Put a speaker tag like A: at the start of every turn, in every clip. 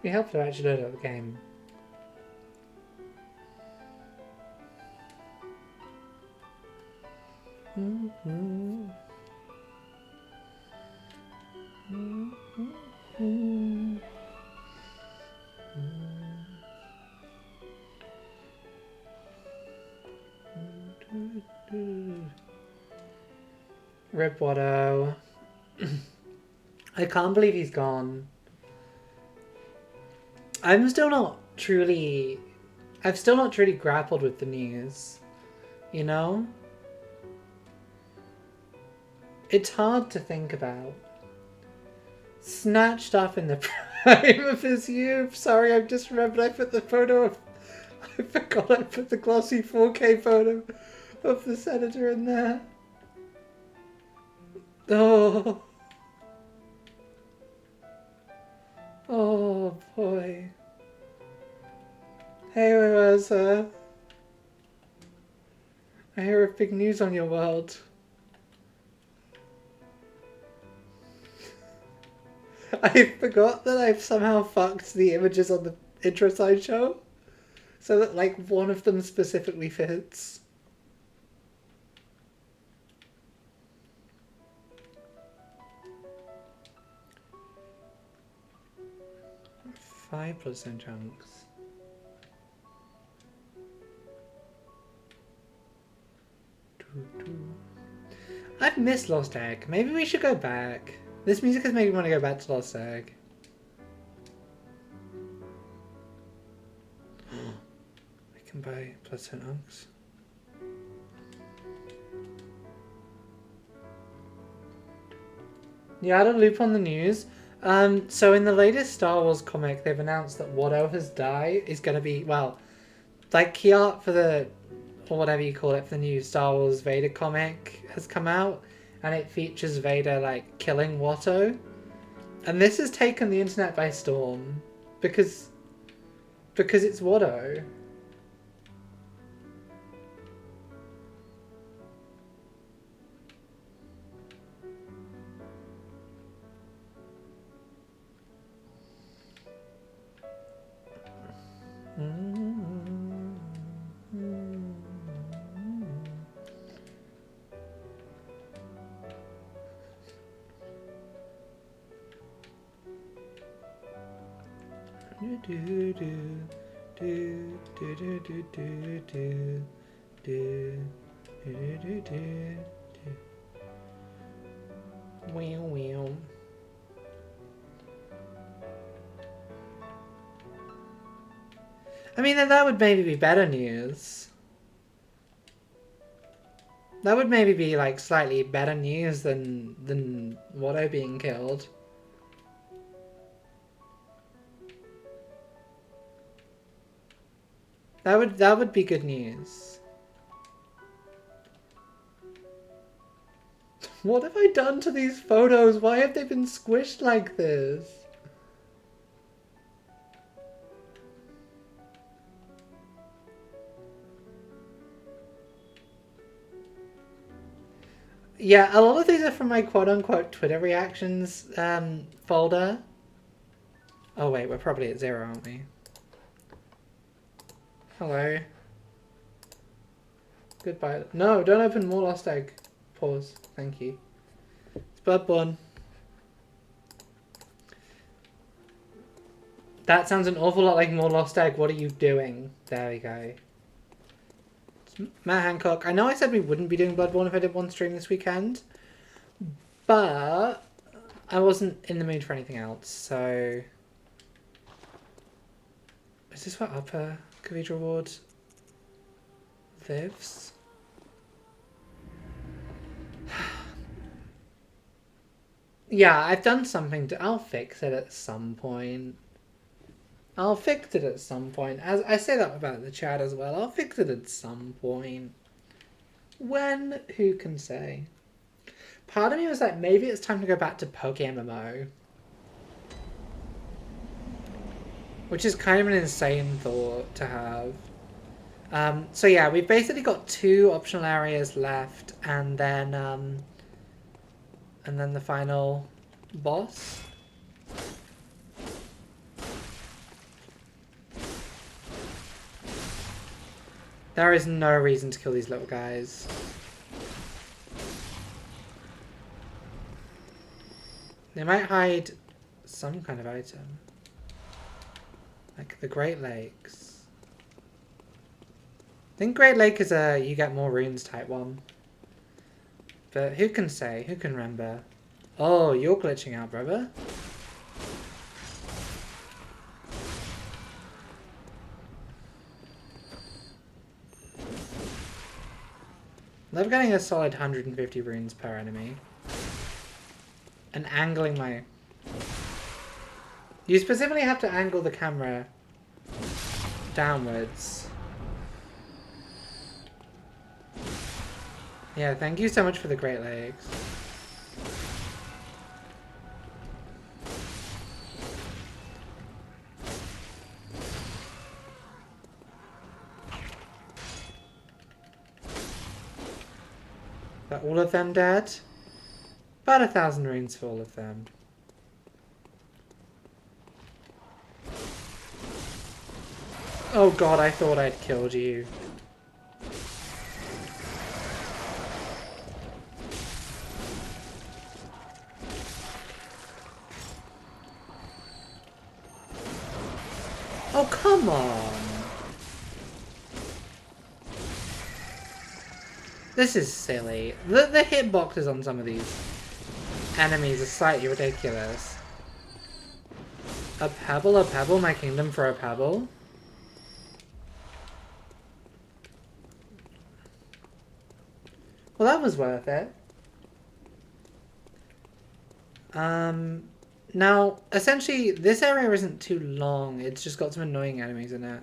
A: We helped her actually load up the game. Rip Watto. I can't believe he's gone. I've still not truly grappled with the news. You know? It's hard to think about. Snatched up in the prime of his youth. Sorry, I've just remembered I put the photo of... I forgot I put the glossy 4K photo of the senator in there. Oh. Oh boy. Hey, where's I hear of big news on your world. I forgot that I've somehow fucked the images on the intro slideshow so that like one of them specifically fits. 5% chunks. I've missed Lost Egg. Maybe we should go back. This music has made me want to go back to Lost Egg. I can buy +10 unks. Yeah, I had a loop on the news. So in the latest Star Wars comic, they've announced that Watto has died is going to be, well, like key art for the, or whatever you call it, for the new Star Wars Vader comic has come out, and it features Vader like killing Watto, and this has taken the internet by storm because it's Watto. I mean, that would maybe be better news. That would maybe be like slightly better news than Watto being killed. That would be good news. What have I done to these photos? Why have they been squished like this? Yeah, a lot of these are from my quote-unquote Twitter reactions folder. Oh wait, we're probably at 0, aren't we? Hello. Goodbye. No, don't open more Lost Egg. Pause. Thank you. It's Bloodborne. That sounds an awful lot like more Lost Egg. What are you doing? There we go. Matt Hancock. I know I said we wouldn't be doing Bloodborne if I did one stream this weekend, but I wasn't in the mood for anything else, so... Is this where Upper Cathedral Ward lives? Yeah, I've done something to... I'll fix it at some point. I'll fix it at some point. As I say that about the chat as well. I'll fix it at some point. When? Who can say? Part of me was like, maybe it's time to go back to PokeMMO. Which is kind of an insane thought to have. So yeah, we've basically got 2 optional areas left, and then the final boss. There is no reason to kill these little guys. They might hide some kind of item. Like the Great Lakes. I think Great Lake is a you get more runes type one. But who can say? Who can remember? Oh, you're glitching out, brother. Love getting a solid 150 runes per enemy. And angling my... You specifically have to angle the camera downwards. Yeah, thank you so much for the Great Lakes. Are all of them dead? About 1,000 runes for all of them. Oh god, I thought I'd killed you. Oh, come on! This is silly. The hitboxes on some of these enemies are slightly ridiculous. A pebble, my kingdom for a pebble? Well, that was worth it. Now, essentially, this area isn't too long. It's just got some annoying enemies in it.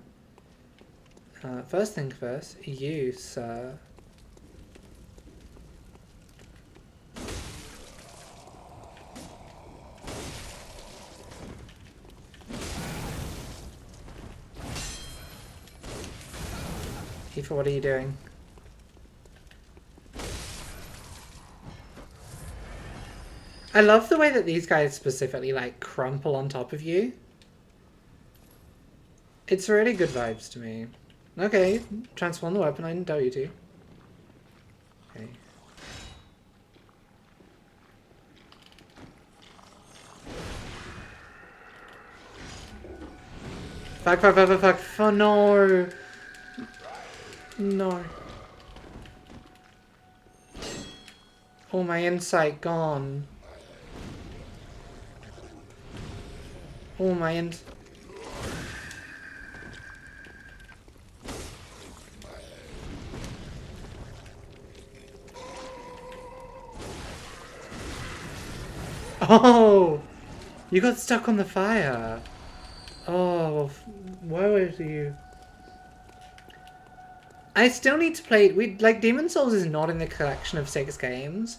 A: First thing first, you, sir. Tifa, what are you doing? I love the way that these guys specifically, like, crumple on top of you. It's really good vibes to me. Okay, transform the weapon, I didn't tell you to. Okay. Fuck. Oh, no. No. Oh, my insight gone. Oh, my Oh! You got stuck on the fire. Oh, where was you? I still need to play... Like, Demon Souls is not in the collection of 6 games.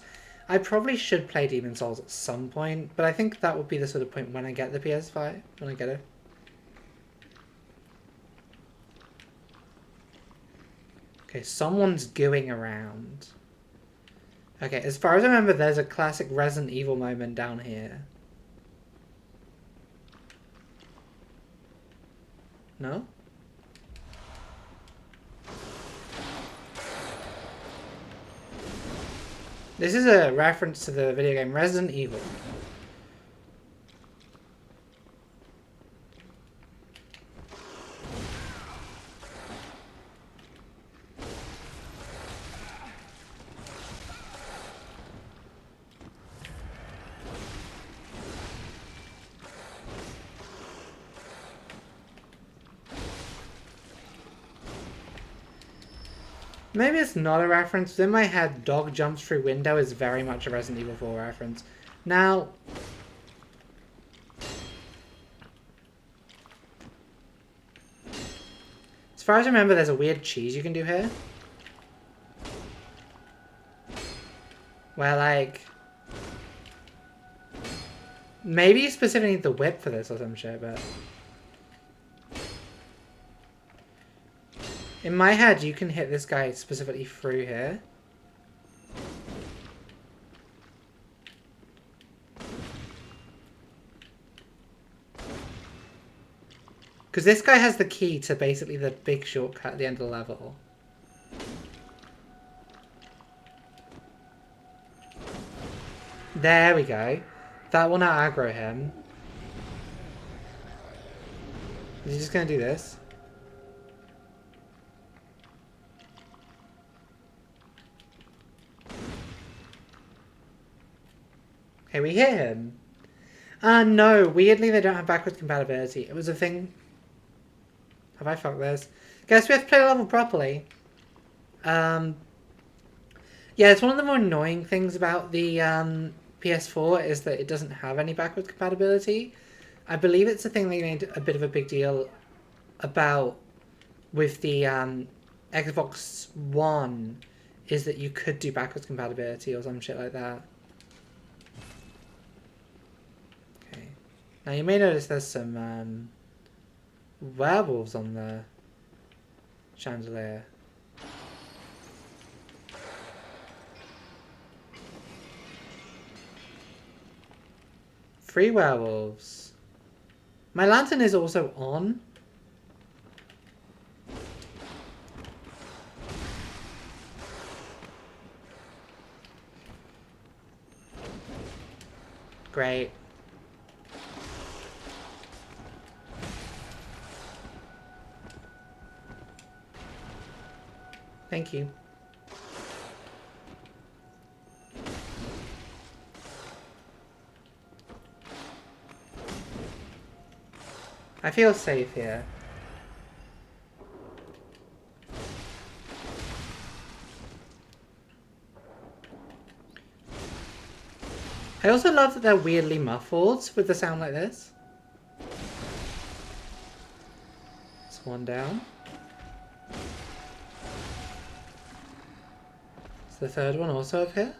A: I probably should play Demon Souls at some point, but I think that would be the sort of point when I get the PS5, when I get it. Okay, someone's gooing around. Okay, as far as I remember, there's a classic Resident Evil moment down here. No? This is a reference to the video game Resident Evil. Maybe it's not a reference. In my head, dog jumps through window is very much a Resident Evil 4 reference. Now... as far as I remember, there's a weird cheese you can do here. Where, like... maybe you specifically need the whip for this or some shit, but... in my head, you can hit this guy specifically through here. Because this guy has the key to basically the big shortcut at the end of the level. There we go. That will now aggro him. Is he just going to do this? Okay, we hit him. No. Weirdly, they don't have backwards compatibility. It was a thing. Have I fucked this? Guess we have to play the level properly. Yeah, it's one of the more annoying things about the PS4 is that it doesn't have any backwards compatibility. I believe it's a thing they made a bit of a big deal about with the Xbox One, is that you could do backwards compatibility or some shit like that. Okay. Now you may notice there's some werewolves on the chandelier. 3 werewolves. My lantern is also on. Great. Thank you. I feel safe here. I also love that they're weirdly muffled with the sound like this. It's one down. Is the third one also up here?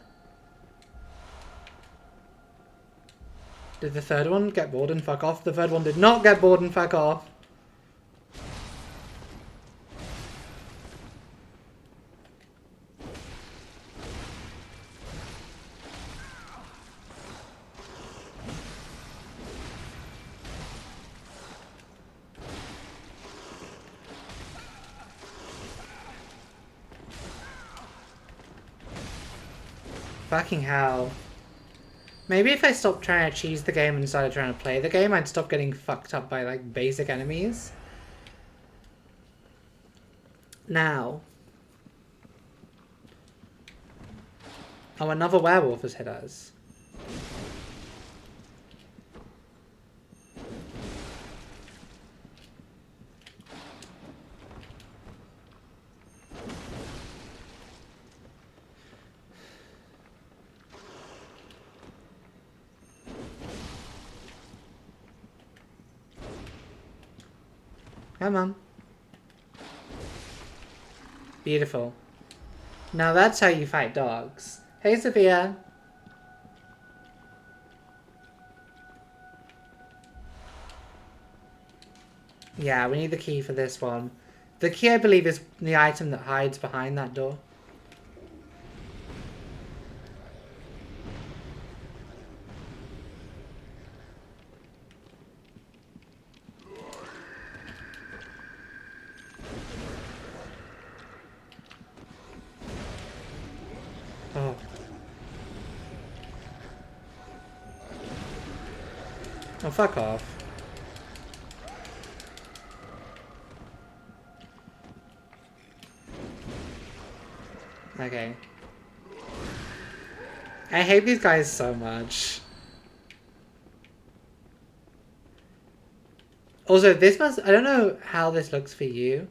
A: Did the third one get bored and fuck off? The third one did not get bored and fuck off. Fucking hell. Maybe if I stopped trying to cheese the game and started trying to play the game, I'd stop getting fucked up by, like, basic enemies. Now. Oh, another werewolf has hit us. Come on. Beautiful. Now that's how you fight dogs. Hey, Sophia. Yeah, we need the key for this one. The key, I believe, is the item that hides behind that door. Oh. Oh, fuck off. Okay. I hate these guys so much. Also, this must... I don't know how this looks for you.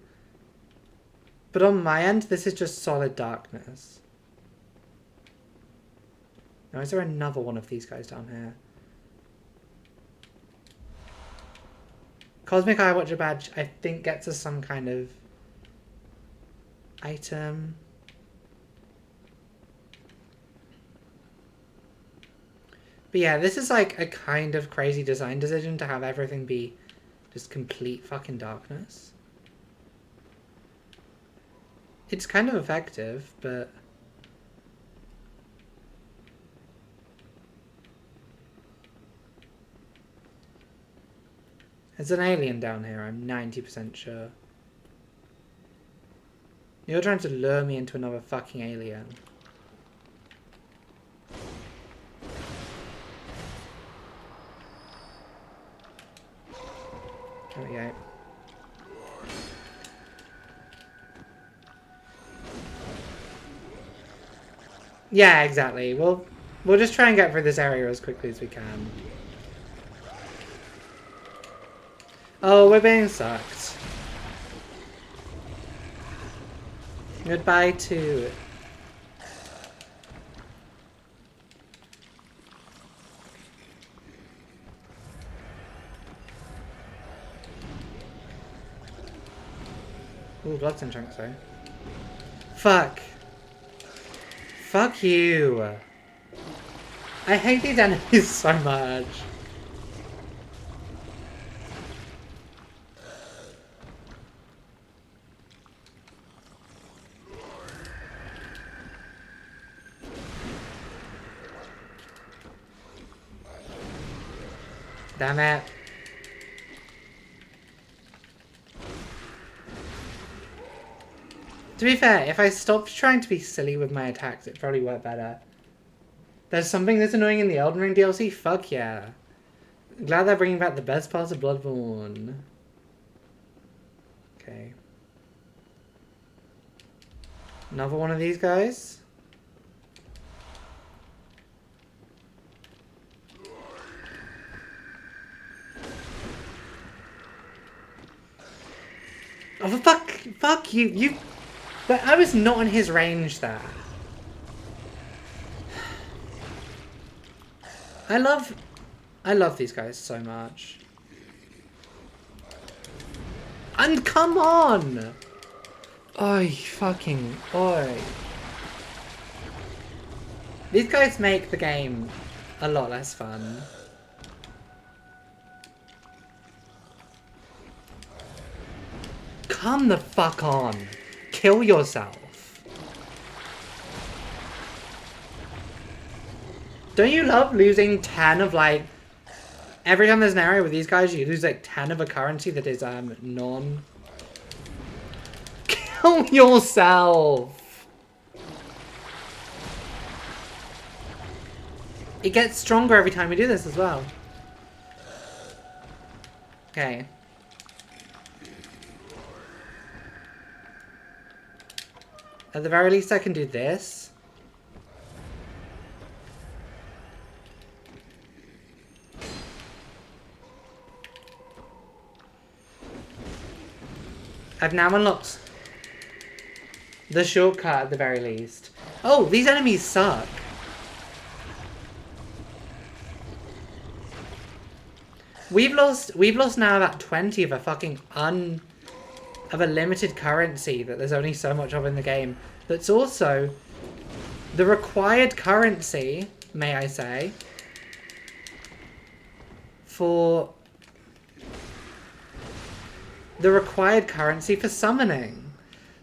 A: But on my end, this is just solid darkness. Now, is there another one of these guys down here? Cosmic Eye Watcher Badge, I think, gets us some kind of item. But yeah, this is like a kind of crazy design decision to have everything be just complete fucking darkness. It's kind of effective, but... There's an alien down here, I'm 90% sure. You're trying to lure me into another fucking alien. There we go. Yeah, exactly. We'll just try and get through this area as quickly as we can. Oh, we're being sucked. Goodbye to... Ooh, blood's in chunks, though. Fuck. Fuck you. I hate these enemies so much. Damn it. To be fair, if I stopped trying to be silly with my attacks, it'd probably work better. There's something that's annoying in the Elden Ring DLC? Fuck yeah. Glad they're bringing back the best parts of Bloodborne. Okay. Another one of these guys? Oh, fuck you, But I was not in his range there. I love these guys so much. And come on! Oi, fucking oi. These guys make the game a lot less fun. Come the fuck on. Kill yourself. Don't you love losing 10 of like... Every time there's an area with these guys, you lose like 10 of a currency that is non... Kill yourself! It gets stronger every time we do this as well. Okay. At the very least I can do this. I've now unlocked the shortcut at the very least. Oh, these enemies suck. We've lost now about 20 of a fucking of a limited currency that there's only so much of in the game. That's also the required currency, may I say, for summoning.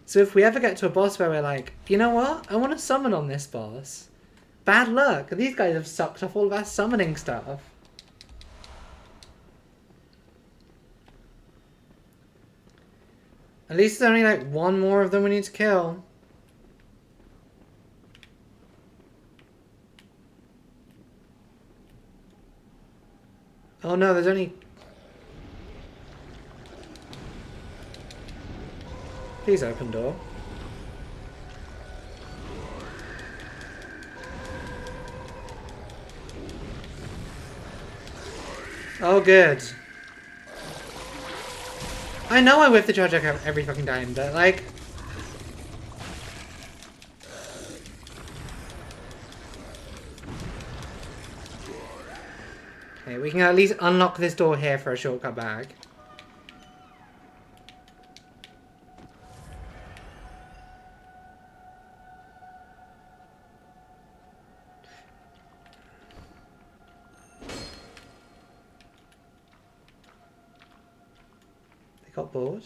A: So if we ever get to a boss where we're like, you know what? I want to summon on this boss. Bad luck. These guys have sucked off all of our summoning stuff. At least there's only like one more of them we need to kill. Oh no, there's only... Please open door. Oh good. I know I whip the charge every fucking time, but like... Okay, we can at least unlock this door here for a shortcut back. They got bored.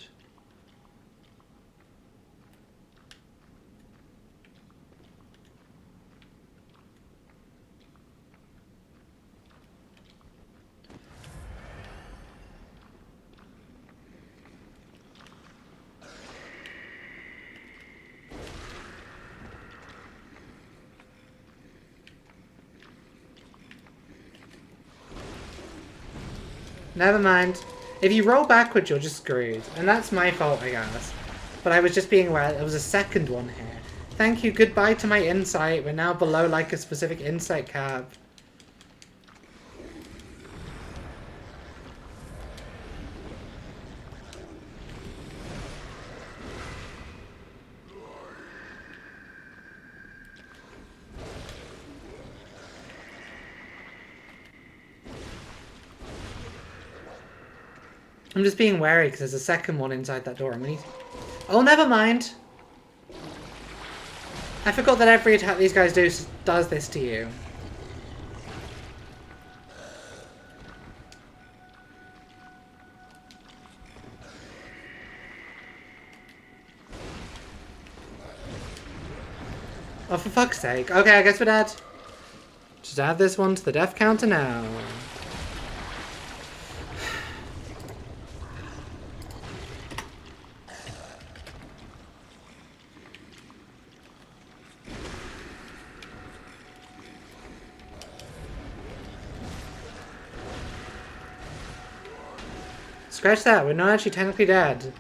A: Never mind. If you roll backwards, you're just screwed. And that's my fault, I guess. But I was just being aware there was a second one here. Thank you, goodbye to my insight. We're now below like a specific insight cap. I'm just being wary because there's a second one inside that door. I'm gonna... Oh, never mind. I forgot that every attack these guys do does this to you. Oh, for fuck's sake. Okay, I guess we're dead. Just add this one to the death counter now. Scratch that, we're not actually technically dead.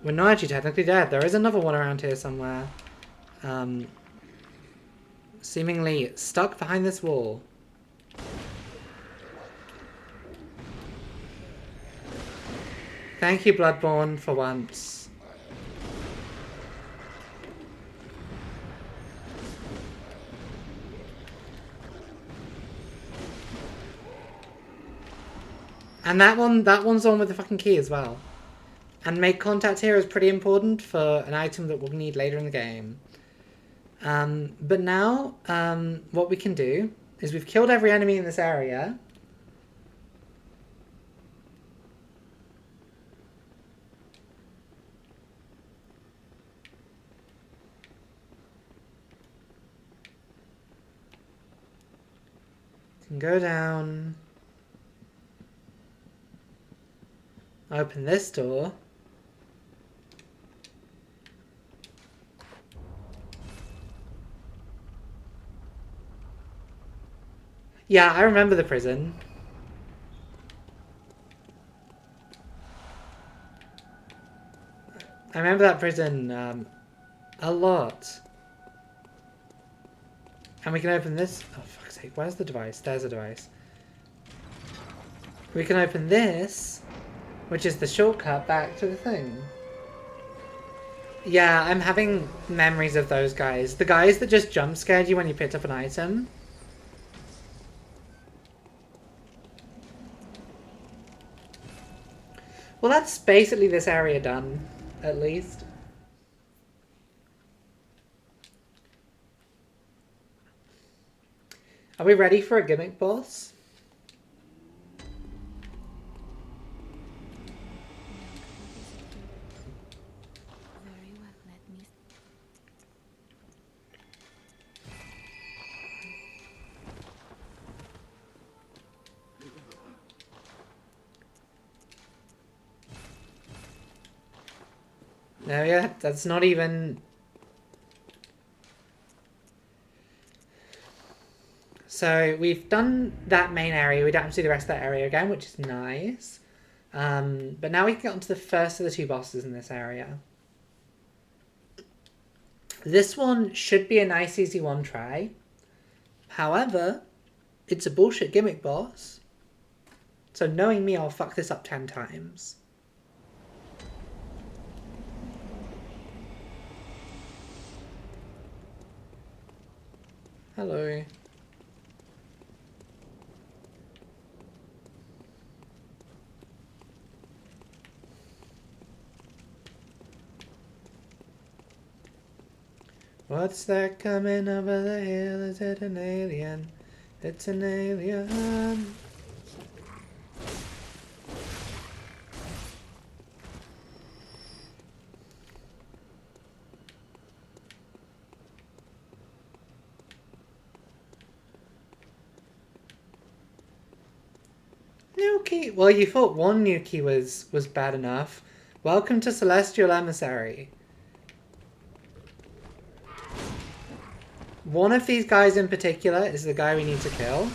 A: We're not actually technically dead. There is another one around here somewhere. Seemingly stuck behind this wall. Thank you, Bloodborne, for once. And that one's on with the fucking key as well. And make contact here is pretty important for an item that we'll need later in the game. But now, what we can do is we've killed every enemy in this area. Can go down. Open this door. Yeah, I remember the prison. I remember that prison a lot. And we can open this. Oh, fuck's sake. Where's the device? There's a device. We can open this, which is the shortcut back to the thing. Yeah, I'm having memories of those guys. The guys that just jump scared you when you picked up an item. Well, that's basically this area done, at least. Are we ready for a gimmick boss?
B: Very well, let me...
A: No, yeah, that's not even... So we've done that main area. We don't have to do the rest of that area again, which is nice. But now we can get onto the first of the two bosses in this area. This one should be a nice easy one try. However, it's a bullshit gimmick boss. So knowing me, I'll fuck this up 10 times. Hello. What's that coming over the hill? Is it an alien? It's an alien. New key. Well, you thought one new key was bad enough. Welcome to Celestial Emissary. One of these guys in particular is the guy we need to kill.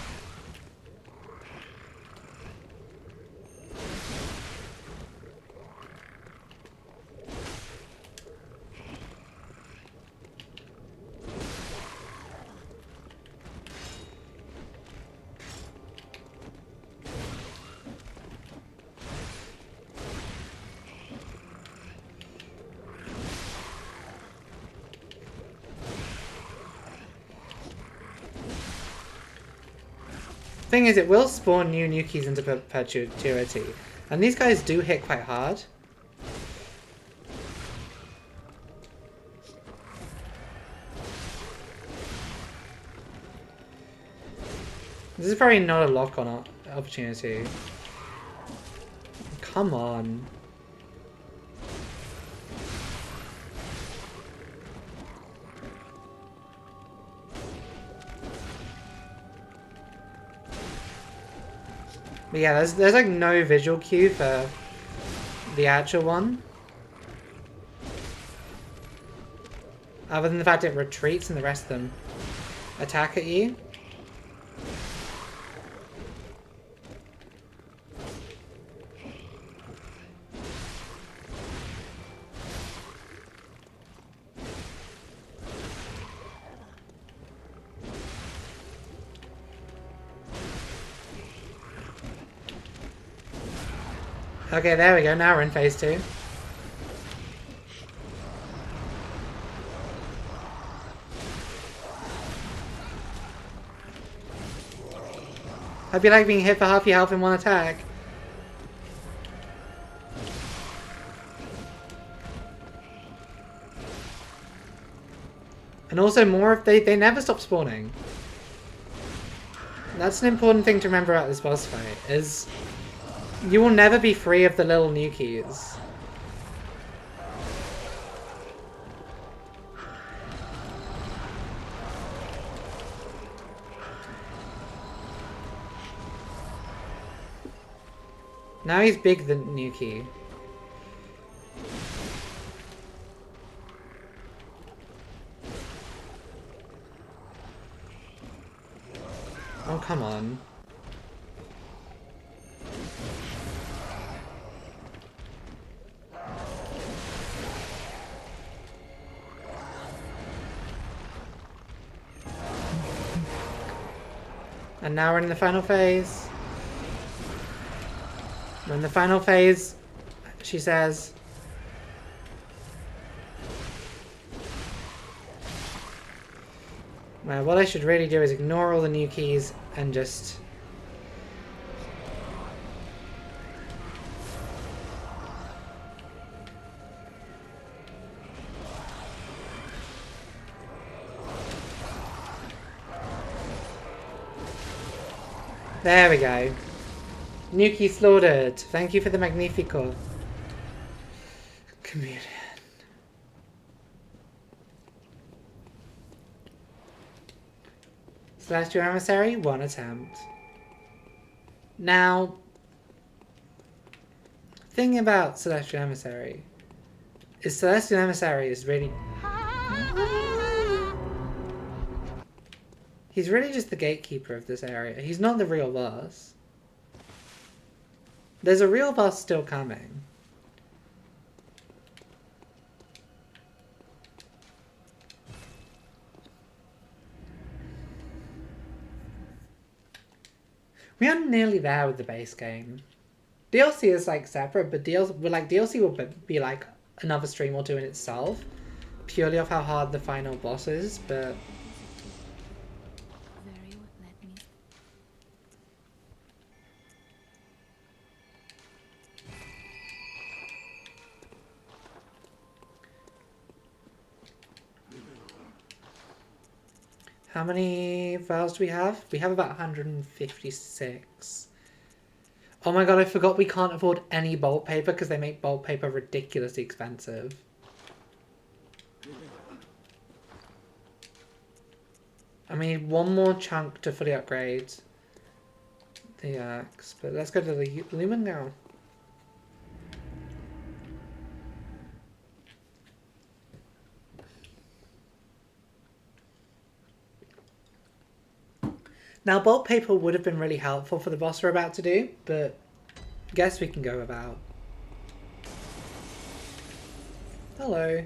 A: Thing is, it will spawn new Nukis into perpetuity. And these guys do hit quite hard. This is probably not a lock-on opportunity. Come on. But yeah, there's like no visual cue for the actual one. Other than the fact it retreats and the rest of them attack at you. Okay, there we go. Now we're in phase 2. Hope you like being hit for half your health in one attack. And also more if they never stop spawning. That's an important thing to remember about this boss fight, is you will never be free of the little Nukis. Now he's big, the Nuki. Oh, come on. And now we're in the final phase. We're in the final phase, she says. Well, what I should really do is ignore all the new keys and just... There we go. Nuki slaughtered. Thank you for the Magnifico. Communion. Celestial Emissary, 1 attempt. Now, thing about Celestial Emissary is Celestial Emissary is really... He's really just the gatekeeper of this area. He's not the real boss. There's a real boss still coming. We are nearly there with the base game. DLC is like separate, but DLC will be like another stream or two in itself, purely off how hard the final boss is, but... How many vials do we have? We have about 156. Oh my god, I forgot we can't afford any bolt paper because they make bolt paper ridiculously expensive. And we need one more chunk to fully upgrade the axe. But let's go to the Lumen now. Now, bolt paper would have been really helpful for the boss we're about to do, but I guess we can go without. Hello.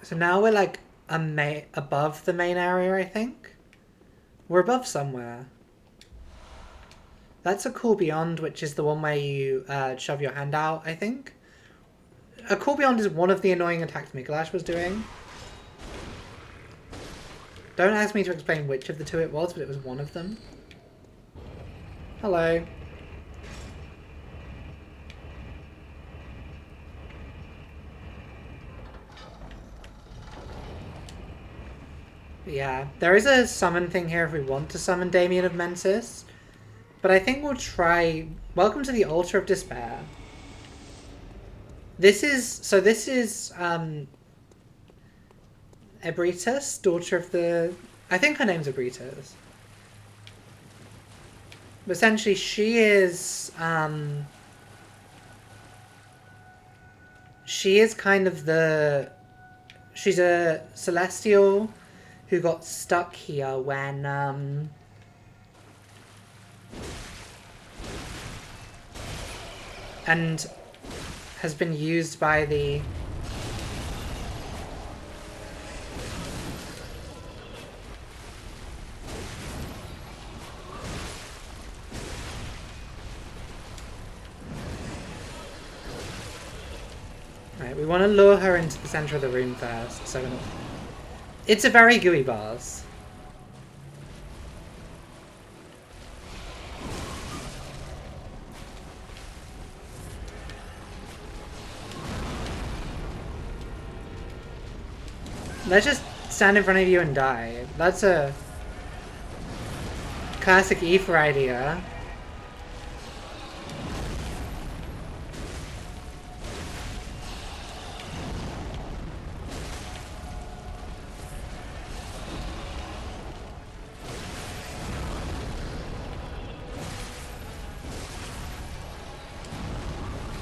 A: So now we're like above the main area, I think. We're above somewhere. That's a cool beyond, which is the one where you shove your hand out, I think. a Call Beyond is one of the annoying attacks Mikolash was doing. Don't ask me to explain which of the two it was, but it was one of them. Hello. Yeah, there is a summon thing here if we want to summon Damien of Mensis. But I think we'll try... Welcome to the Altar of Despair. This is... Ebritas, daughter of the... I think her name's Ebritas. But essentially, she is... she is kind of the... She's a celestial who got stuck here when... and has been used by the... Right, we want to lure her into the center of the room first, so we're not... It's a very gooey boss. Let's just stand in front of you and die. That's a classic Aether idea.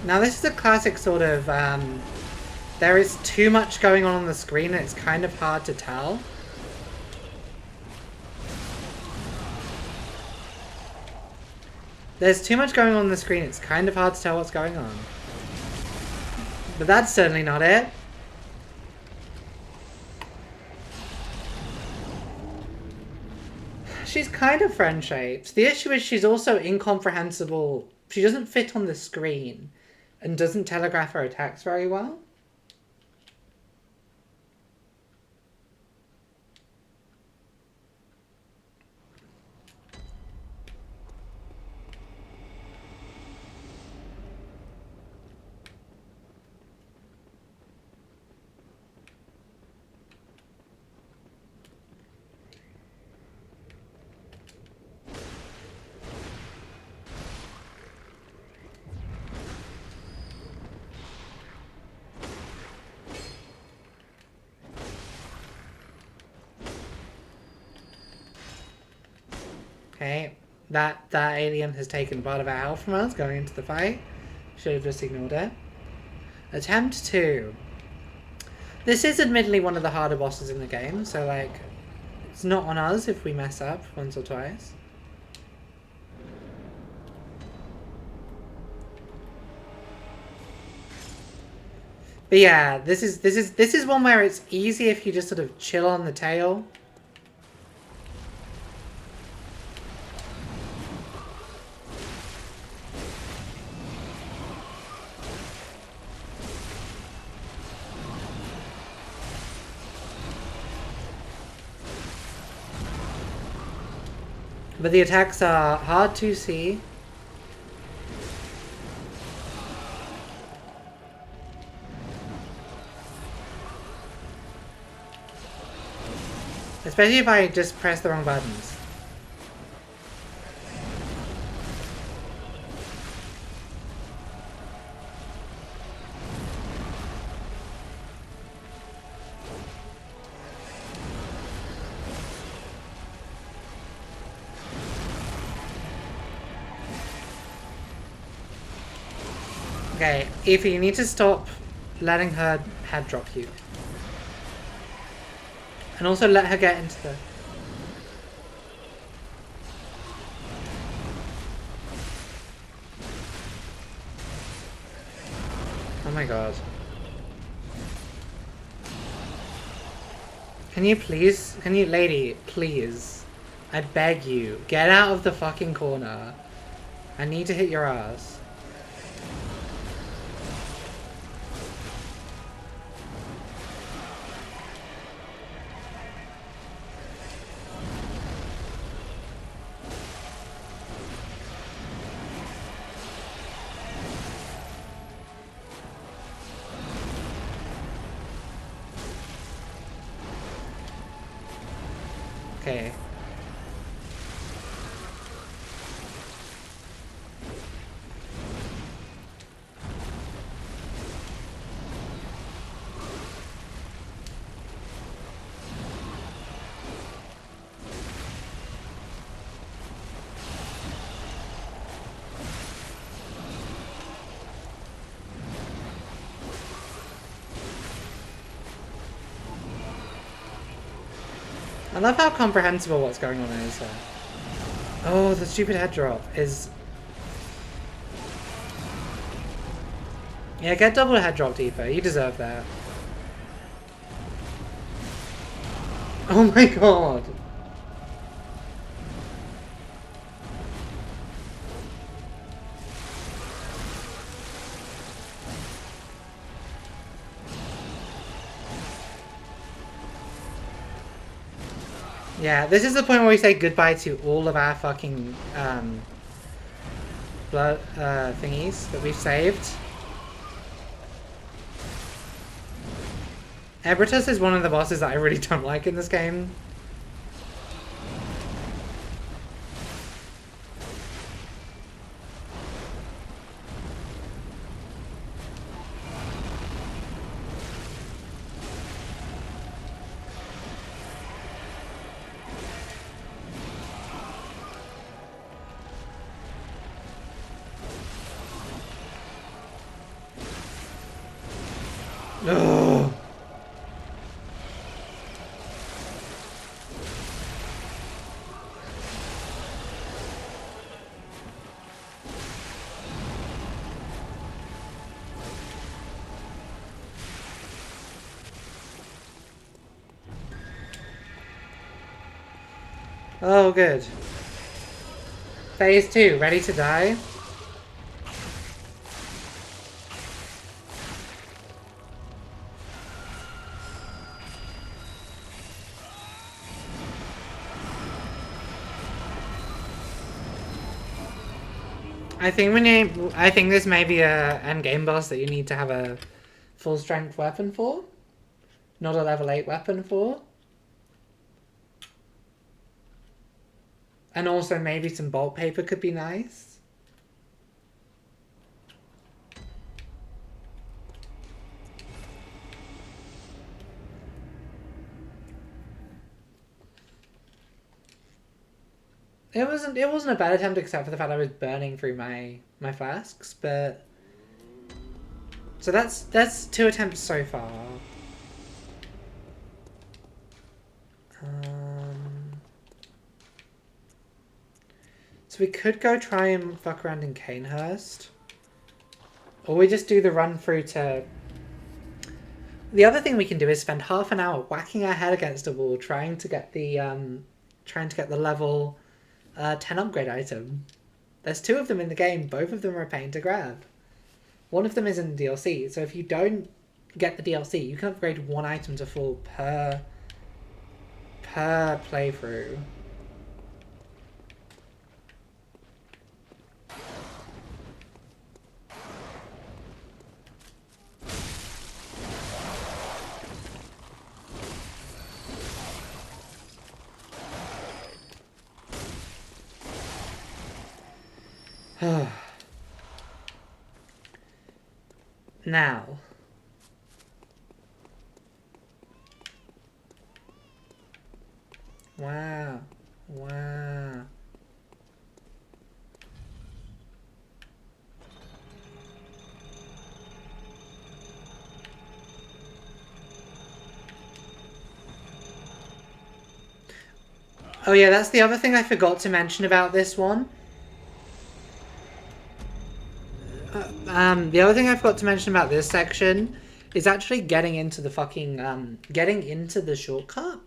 A: Now this is a classic sort of, there is too much going on the screen and it's kind of hard to tell. There's too much going on the screen, it's kind of hard to tell what's going on. But that's certainly not it. She's kind of friend-shaped. The issue is she's also incomprehensible. She doesn't fit on the screen and doesn't telegraph her attacks very well. Okay, that alien has taken part of our health from us going into the fight. Should have just ignored it. Attempt 2. This is admittedly one of the harder bosses in the game, so like, it's not on us if we mess up once or twice. But yeah, this is one where it's easy if you just sort of chill on the tail. But the attacks are hard to see. Especially if I just press the wrong buttons. Okay, Aoife, you need to stop letting her head drop you. And also let her get into the... Oh my god. Can you please, lady, please, I beg you, get out of the fucking corner. I need to hit your ass. Okay. I love how comprehensible what's going on is here. Oh, the stupid head drop is... Yeah, get double head drop deeper. You deserve that. Oh my god. Yeah, this is the point where we say goodbye to all of our fucking blood thingies that we've saved. Ebritus is one of the bosses that I really don't like in this game. Ugh. Oh, good. Phase 2, ready to die? I think this may be a end game boss that you need to have a full strength weapon for, not a level 8 weapon for. And also maybe some bolt paper could be nice. It wasn't a bad attempt except for the fact I was burning through my flasks, but so that's 2 attempts so far. So we could go try and fuck around in Canehurst. Or we just do the run through to... The other thing we can do is spend half an hour whacking our head against a wall trying to get the level 10 upgrade item. There's 2 of them in the game, both of them are a pain to grab. One of them is in the DLC, so if you don't get the DLC, you can upgrade 1 item to full per playthrough. Now. Wow. Wow. Oh yeah, that's the other thing I forgot to mention about this one. The other thing I forgot to mention about this section is actually getting into the fucking, getting into the shortcut.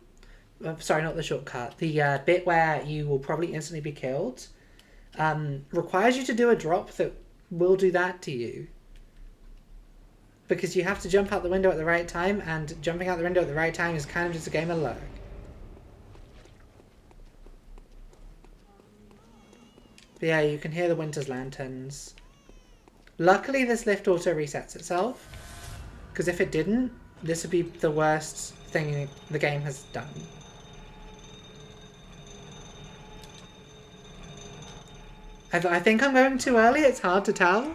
A: Sorry, not the shortcut. The bit where you will probably instantly be killed. Requires you to do a drop that will do that to you. Because you have to jump out the window at the right time, and jumping out the window at the right time is kind of just a game of luck. But yeah, you can hear the winter's lanterns. Luckily, this lift auto resets itself, because if it didn't, this would be the worst thing the game has done. I think I'm going too early. It's hard to tell.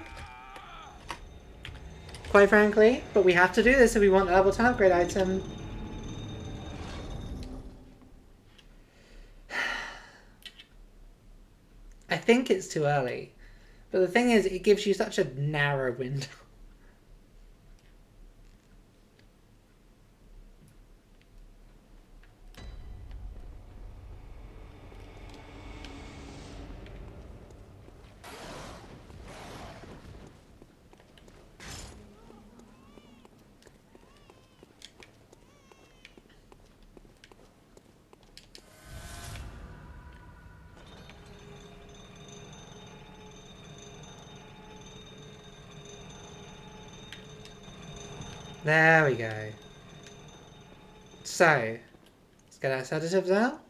A: Quite frankly. But we have to do this if we want the level 10 upgrade item. I think it's too early. But the thing is, it gives you such a narrow window. There we go. So, let's get our sedatives out.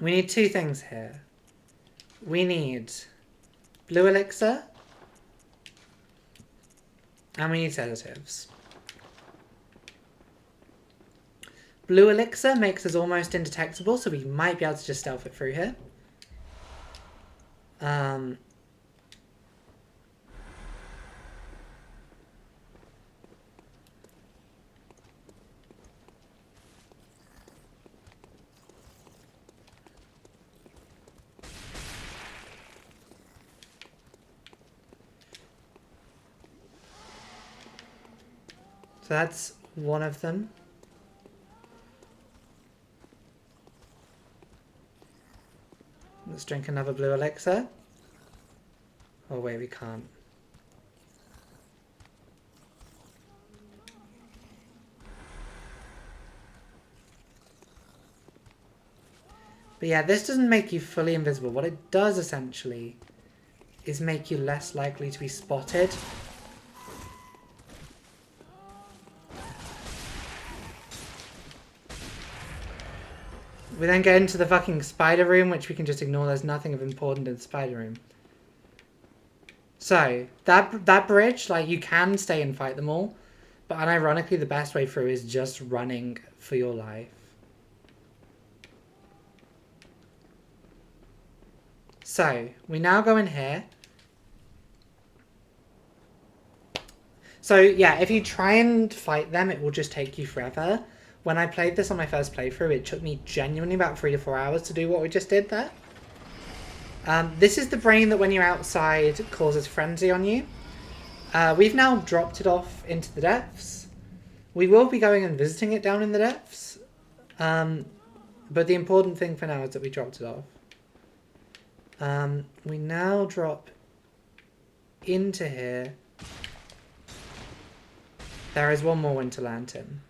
A: We need two things here. We need blue elixir. And we need sedatives. Blue elixir makes us almost indetectable, so we might be able to just stealth it through here. So that's one of them. Let's drink another blue elixir. Oh wait, we can't. But yeah, this doesn't make you fully invisible. What it does essentially is make you less likely to be spotted. We then get into the fucking spider room, which we can just ignore. There's nothing of importance in the spider room. So, that bridge, like, you can stay and fight them all. But unironically, the best way through is just running for your life. So, we now go in here. So, yeah, if you try and fight them, it will just take you forever. When I played this on my first playthrough, it took me genuinely about 3 to 4 hours to do what we just did there. This is the brain that when you're outside causes frenzy on you. We've now dropped it off into the depths. We will be going and visiting it down in the depths. But the important thing for now is that we dropped it off. We now drop into here. There is one more winter lantern.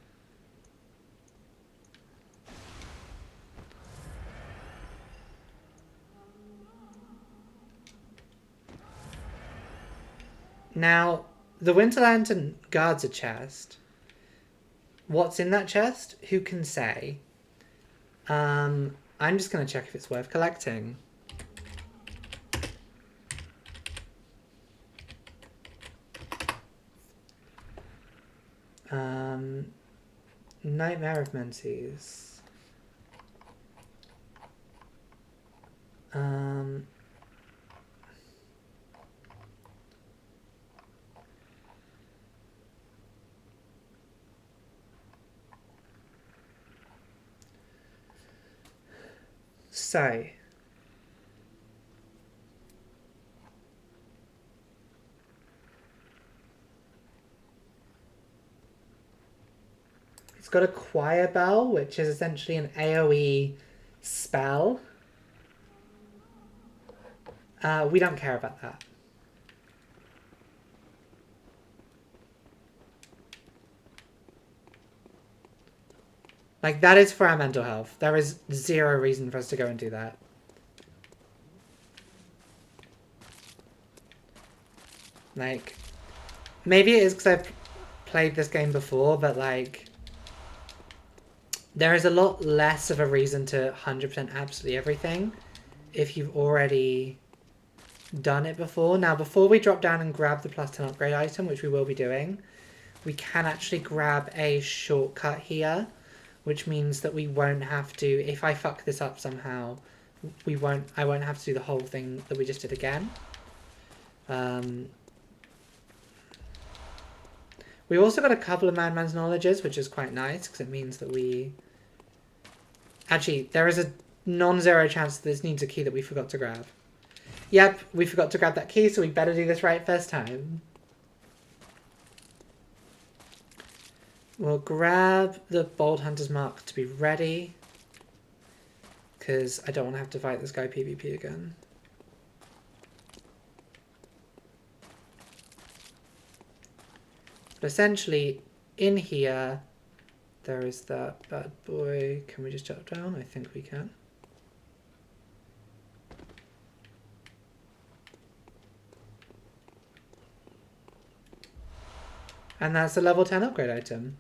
A: Now, the winter lantern guards a chest. What's in that chest? Who can say? I'm just going to check if it's worth collecting. Nightmare of Menses. So, it's got a choir bell, which is essentially an AoE spell. We don't care about that. Like, that is for our mental health. There is zero reason for us to go and do that. Like, maybe it is because I've played this game before, but like, there is a lot less of a reason to 100% absolutely everything if you've already done it before. Now, before we drop down and grab the plus 10 upgrade item, which we will be doing, we can actually grab a shortcut here, which means that we won't have to, if I fuck this up somehow, I won't have to do the whole thing that we just did again. We also got a couple of Madman's Knowledges, which is quite nice, because it means that we... Actually, there is a non-zero chance that this needs a key that we forgot to grab. Yep, we forgot to grab that key, so we better do this right first time. We'll grab the Bold Hunter's Mark to be ready, because I don't want to have to fight this guy PvP again. But essentially, in here, there is that bad boy. Can we just jump down? I think we can. And that's a level 10 upgrade item.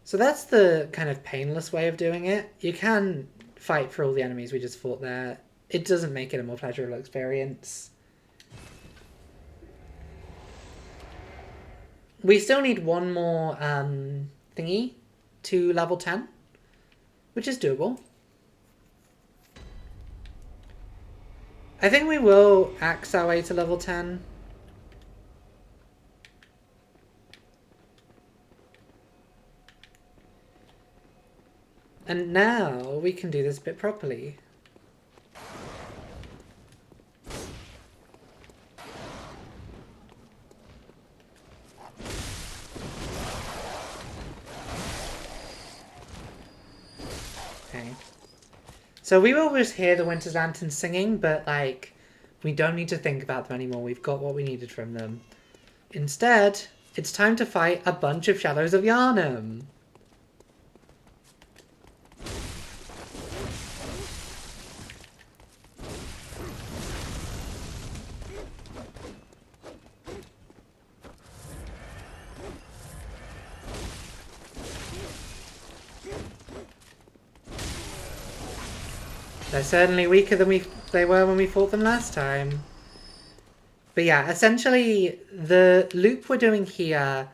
A: So that's the kind of painless way of doing it. You can fight for all the enemies we just fought there. It doesn't make it a more pleasurable experience. We still need one more thingy to level 10, which is doable. I think we will axe our way to level 10. And now we can do this bit properly. Okay. So we will just hear the Winter's Lanterns singing, but like, we don't need to think about them anymore. We've got what we needed from them. Instead, it's time to fight a bunch of Shadows of Yharnam. They're certainly weaker than they were when we fought them last time. But yeah, essentially the loop we're doing here,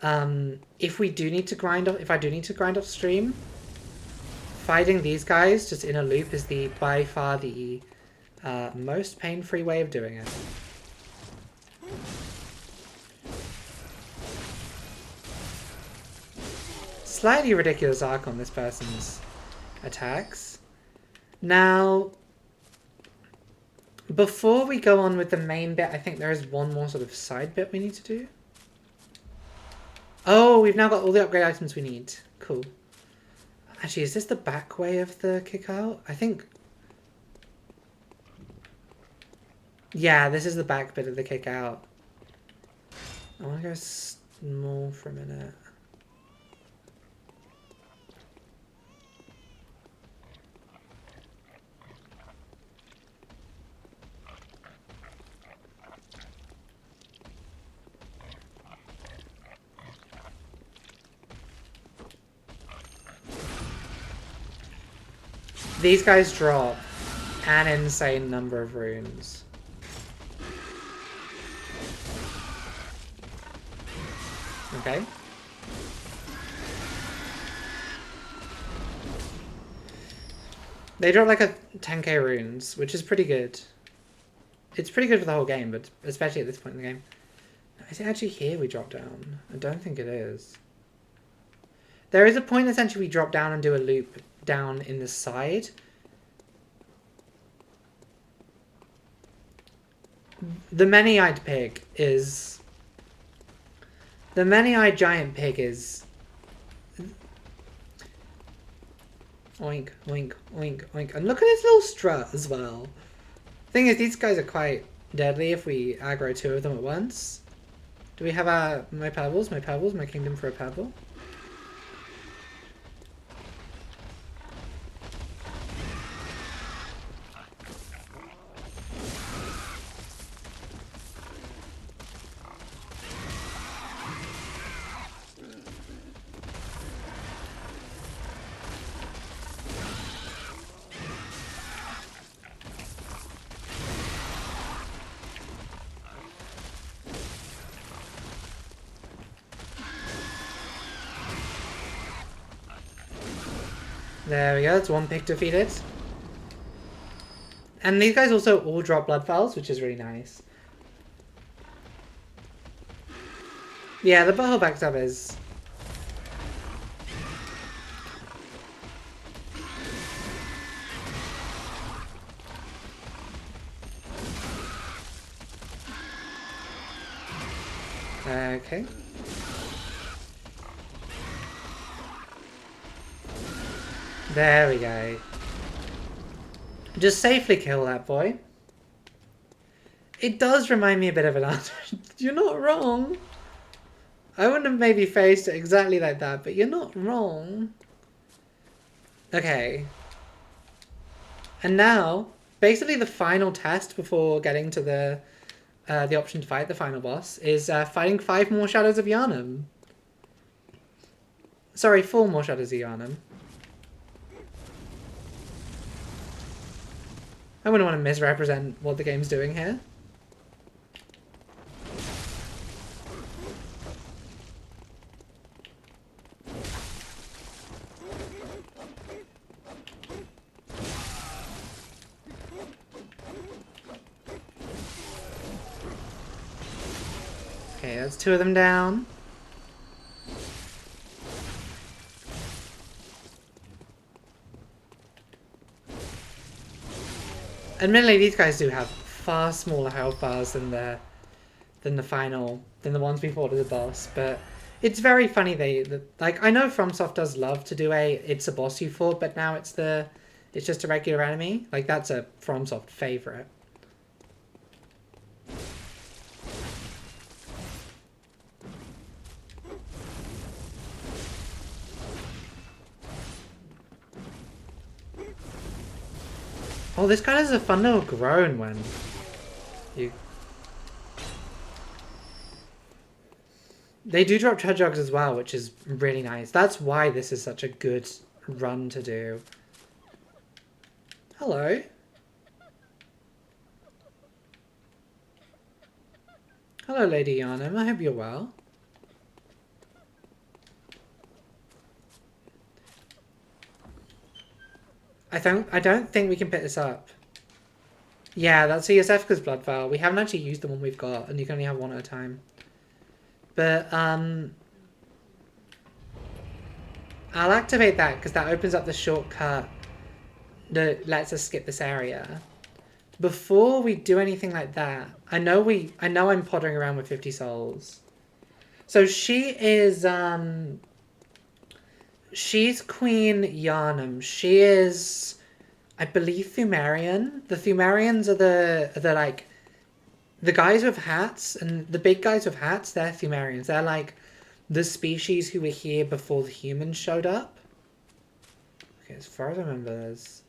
A: if I do need to grind off stream, fighting these guys just in a loop is by far the most pain-free way of doing it. Slightly ridiculous arc on this person's attacks. Now, before we go on with the main bit, I think there is one more sort of side bit we need to do. Oh, we've now got all the upgrade items we need. Cool. Actually, is this the back way of the kick out? I think... Yeah, this is the back bit of the kick out. I want to go small for a minute. These guys drop an insane number of runes. Okay. They drop like a 10k runes, which is pretty good. It's pretty good for the whole game, but especially at this point in the game. Is it actually here we drop down? I don't think it is. There is a point essentially we drop down and do a loop down in the side. The many-eyed pig is... The many-eyed giant pig is... Oink, oink, oink, oink. And look at his little strut as well. Thing is, these guys are quite deadly if we aggro two of them at once. Do we have my pebbles, my kingdom for a pebble? There we go, that's one pick defeated. And these guys also all drop blood vials, which is really nice. Yeah, the butthole backstab is... Okay. There we go. Just safely kill that boy. It does remind me a bit of an art. You're not wrong. I wouldn't have maybe faced it exactly like that, but you're not wrong. Okay. And now, basically the final test before getting to the option to fight the final boss is fighting 5 more Shadows of Yharnam. Sorry, 4 more Shadows of Yharnam. I wouldn't want to misrepresent what the game's doing here. Okay, that's 2 of them down. Admittedly, these guys do have far smaller health bars than the ones we fought as a boss, but it's very funny like I know FromSoft does love to do it's a boss you fought, but now it's just a regular enemy. Like that's a FromSoft favorite. Oh, this guy has a fun little groan when you... They do drop Chudjogs as well, which is really nice. That's why this is such a good run to do. Hello. Hello, Lady Yharnam. I hope you're well. I don't think we can pick this up. Yeah, that's a Yosefka's blood vial. We haven't actually used the one we've got, and you can only have one at a time. But, I'll activate that, because that opens up the shortcut that lets us skip this area. Before we do anything like that, I know I'm pottering around with 50 souls. So she is, she's Queen Yharnam. She is, I believe, Thumerian. The Thumerians are the like, the guys with hats, and the big guys with hats, they're Thumerians. They're like the species who were here before the humans showed up. Okay, as far as I remember, there's...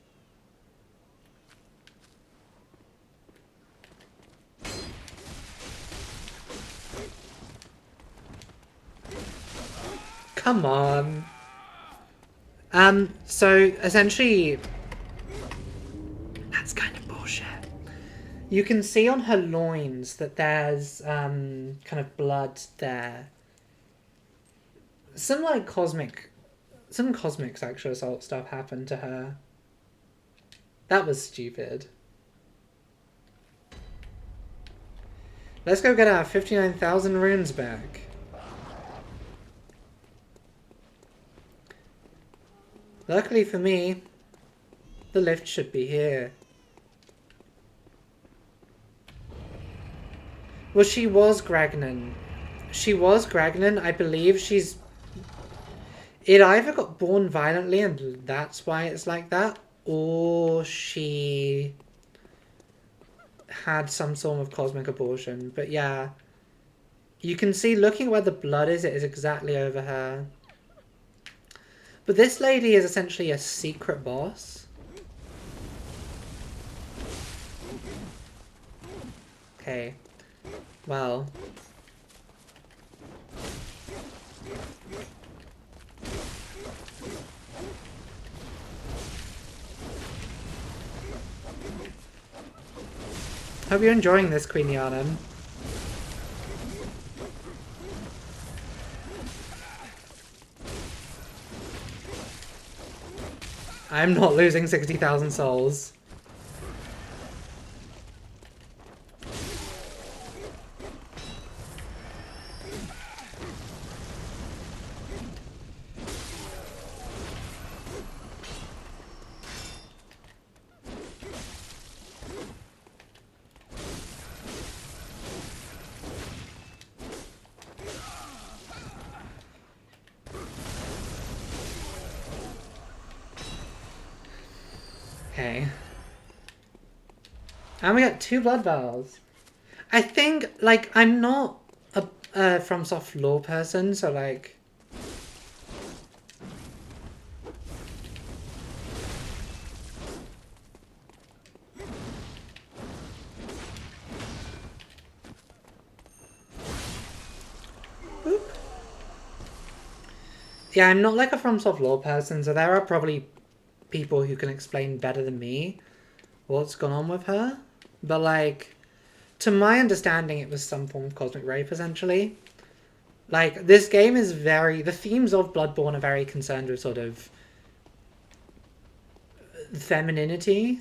A: Come on. So essentially, that's kind of bullshit. You can see on her loins that there's kind of blood there. Some cosmic sexual assault stuff happened to her. That was stupid. Let's go get our 59,000 runes back. Luckily for me, the lift should be here. Well, she was Gragnan. She was Gragnan. I believe she's... It either got born violently and that's why it's like that, or she had some sort of cosmic abortion. But yeah, you can see looking where the blood is, it is exactly over her. But this lady is essentially a secret boss. Okay. Well. Hope you're enjoying this, Queen Yharnam. I'm not losing 60,000 souls. Okay. And we got 2 blood vials. I think, like, I'm not a FromSoft lore person, so, like... Boop. Yeah, I'm not, like, a FromSoft lore person, so there are probably people who can explain better than me what's gone on with her. But, like... To my understanding, it was some form of cosmic rape, essentially. Like, this game is very... The themes of Bloodborne are very concerned with sort of... femininity.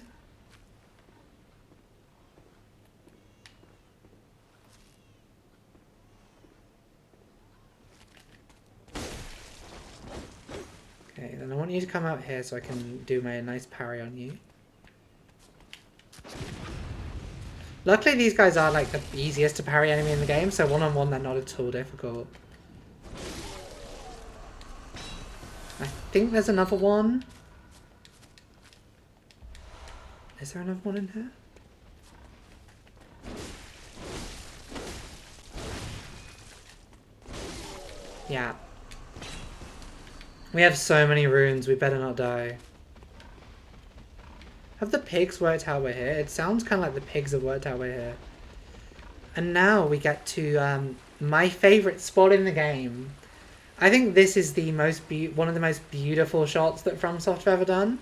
A: Okay, then I want you to come out here so I can do my nice parry on you. Luckily, these guys are, like, the easiest to parry enemy in the game, so one-on-one they're not at all difficult. I think there's another one. Is there another one in here? Yeah. We have so many runes, we better not die. Have the pigs worked how we're here? It sounds kind of like the pigs have worked how we're here. And now we get to my favourite spot in the game. I think this is the most one of the most beautiful shots that FromSoft have ever done.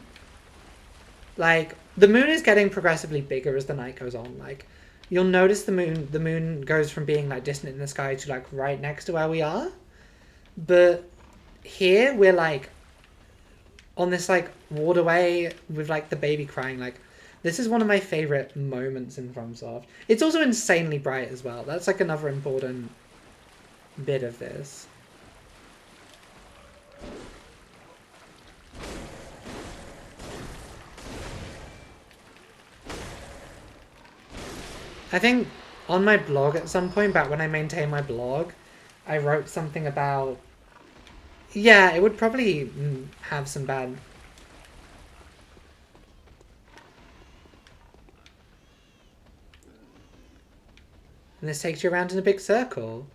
A: Like, the moon is getting progressively bigger as the night goes on. Like, you'll notice the moon goes from being, like, distant in the sky to, like, right next to where we are. But here, we're, like, on this, like, waterway with, like, the baby crying. Like, this is one of my favourite moments in FromSoft. It's also insanely bright as well. That's, like, another important bit of this. I think on my blog at some point, back when I maintained my blog, I wrote something about... Yeah, it would probably have some bad... And this takes you around in a big circle.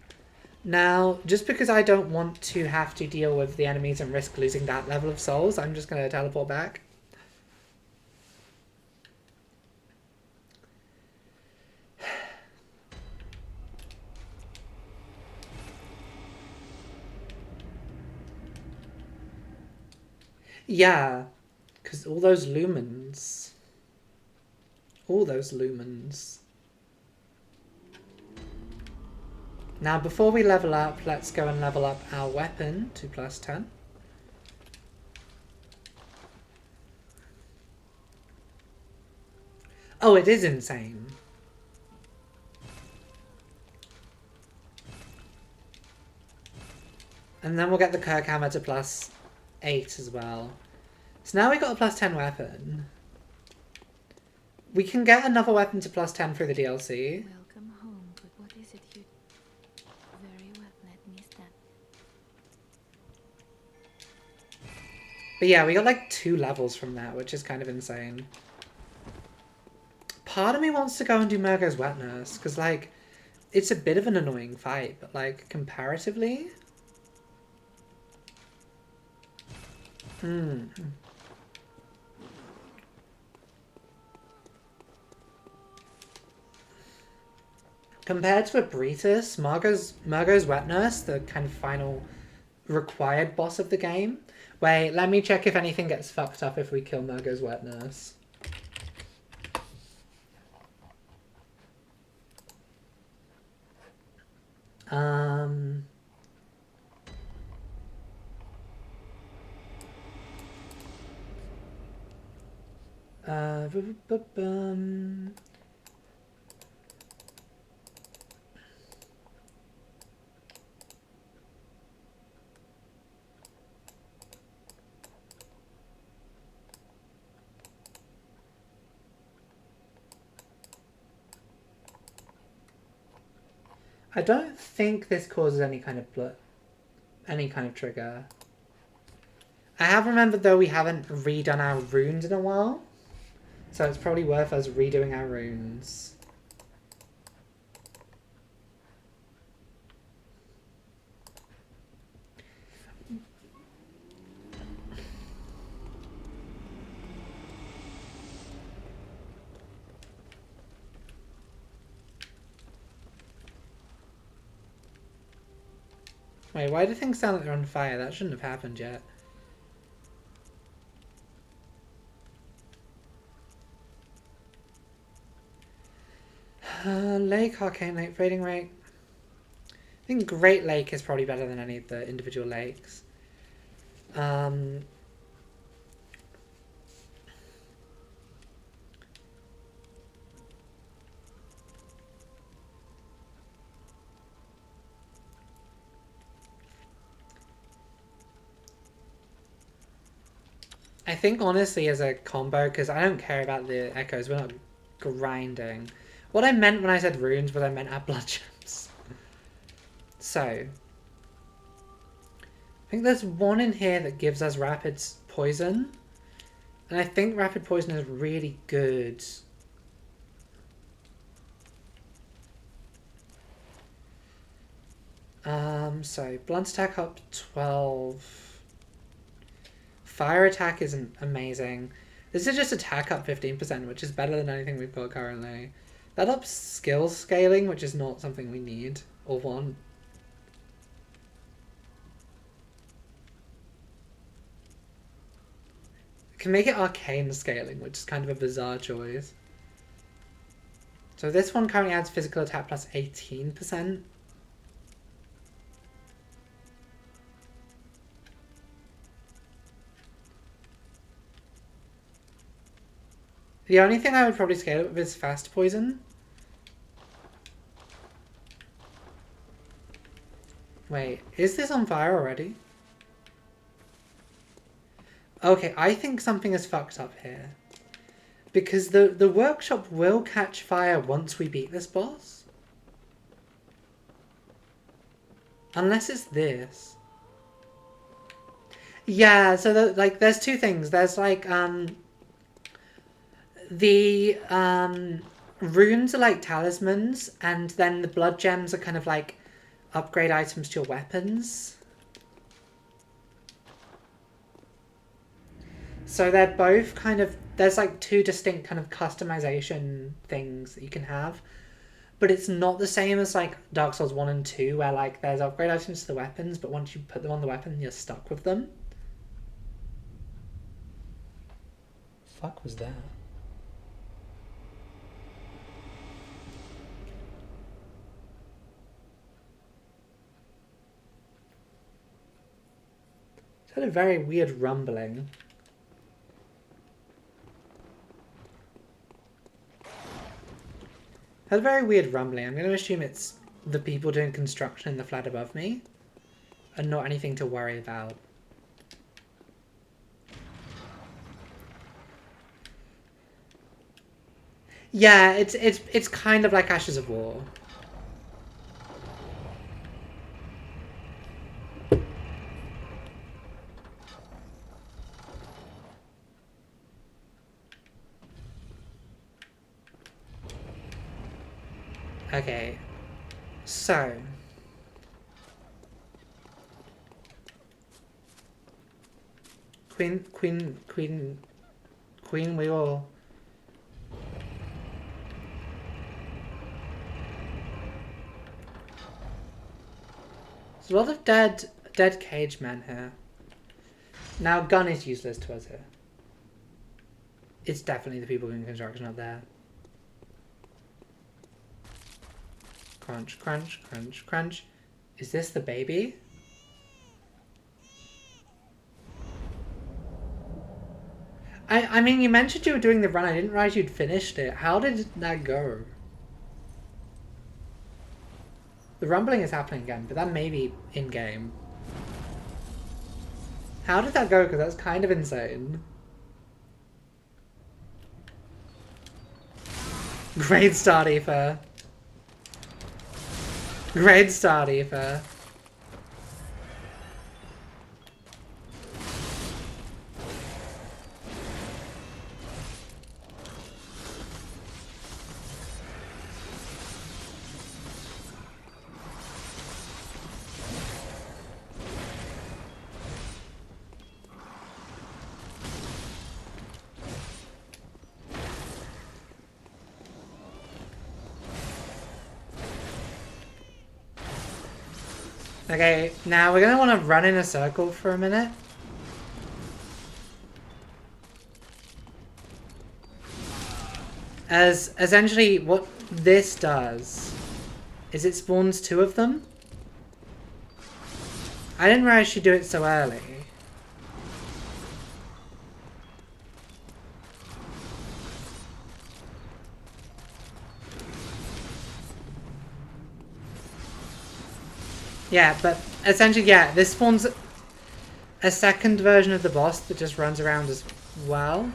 A: Now, just because I don't want to have to deal with the enemies and risk losing that level of souls, I'm just going to teleport back. Yeah, because all those lumens. All those lumens. Now, before we level up, let's go and level up our weapon to +10. Oh, it is insane. And then we'll get the Kirk Hammer to +8 as well. So now we've got a +10 weapon. We can get another weapon to +10 through the DLC.
B: Welcome home, but what is it you... Very well, let me stand.
A: But yeah, we got like 2 levels from that, which is kind of insane. Part of me wants to go and do Murgo's Wet Nurse, because like, it's a bit of an annoying fight, but like, comparatively... Compared to Abritus, Murgo's Wet Nurse, the kind of final required boss of the game. Wait, let me check if anything gets fucked up if we kill Murgo's Wet Nurse. Bu-bu-bu-bum. I don't think this causes any kind of blood, any kind of trigger. I have remembered though we haven't redone our runes in a while, so it's probably worth us redoing our runes. Wait, why do things sound like they're on fire? That shouldn't have happened yet. Lake, Arcane Lake, Fading Rate. I think Great Lake is probably better than any of the individual lakes. I think honestly as a combo, because I don't care about the echoes, we're not grinding. What I meant when I said runes was I meant our blood gems. So, I think there's one in here that gives us rapid poison. And I think rapid poison is really good. So blunt attack up to 12. Fire attack isn't amazing. This is just attack up 15%, which is better than anything we've got currently. That ups skill scaling, which is not something we need or want. Can make it arcane scaling, which is kind of a bizarre choice. So this one currently adds physical attack plus 18%. The only thing I would probably scale it with is fast poison. Wait, is this on fire already? Okay, I think something is fucked up here. Because the workshop will catch fire once we beat this boss. Unless it's this. Yeah, so there's two things. There's like, the runes are like talismans, and then the blood gems are kind of like upgrade items to your weapons. So they're both kind of, there's like two distinct kind of customization things that you can have. But it's not the same as like Dark Souls 1 and 2, where like there's upgrade items to the weapons, but once you put them on the weapon, you're stuck with them. Fuck was that? It's had a very weird rumbling. Had a very weird rumbling. I'm going to assume it's the people doing construction in the flat above me, and not anything to worry about. Yeah, it's kind of like Ashes of War. Okay, so Queen, we will. There's a lot of dead cage men here. Now, gun is useless to us here. It's definitely the people doing construction up there. Crunch, crunch, crunch, crunch. Is this the baby? I mean, you mentioned you were doing the run. I didn't realize you'd finished it. How did that go? The rumbling is happening again, but that may be in-game. How did that go? Because that's kind of insane. Great start, Aoife. Great start, Aoife. Okay, now we're gonna want to run in a circle for a minute. As essentially what this does is it spawns 2 of them. I didn't realize she'd do it so early. Yeah, but essentially, yeah, this spawns a second version of the boss that just runs around as well.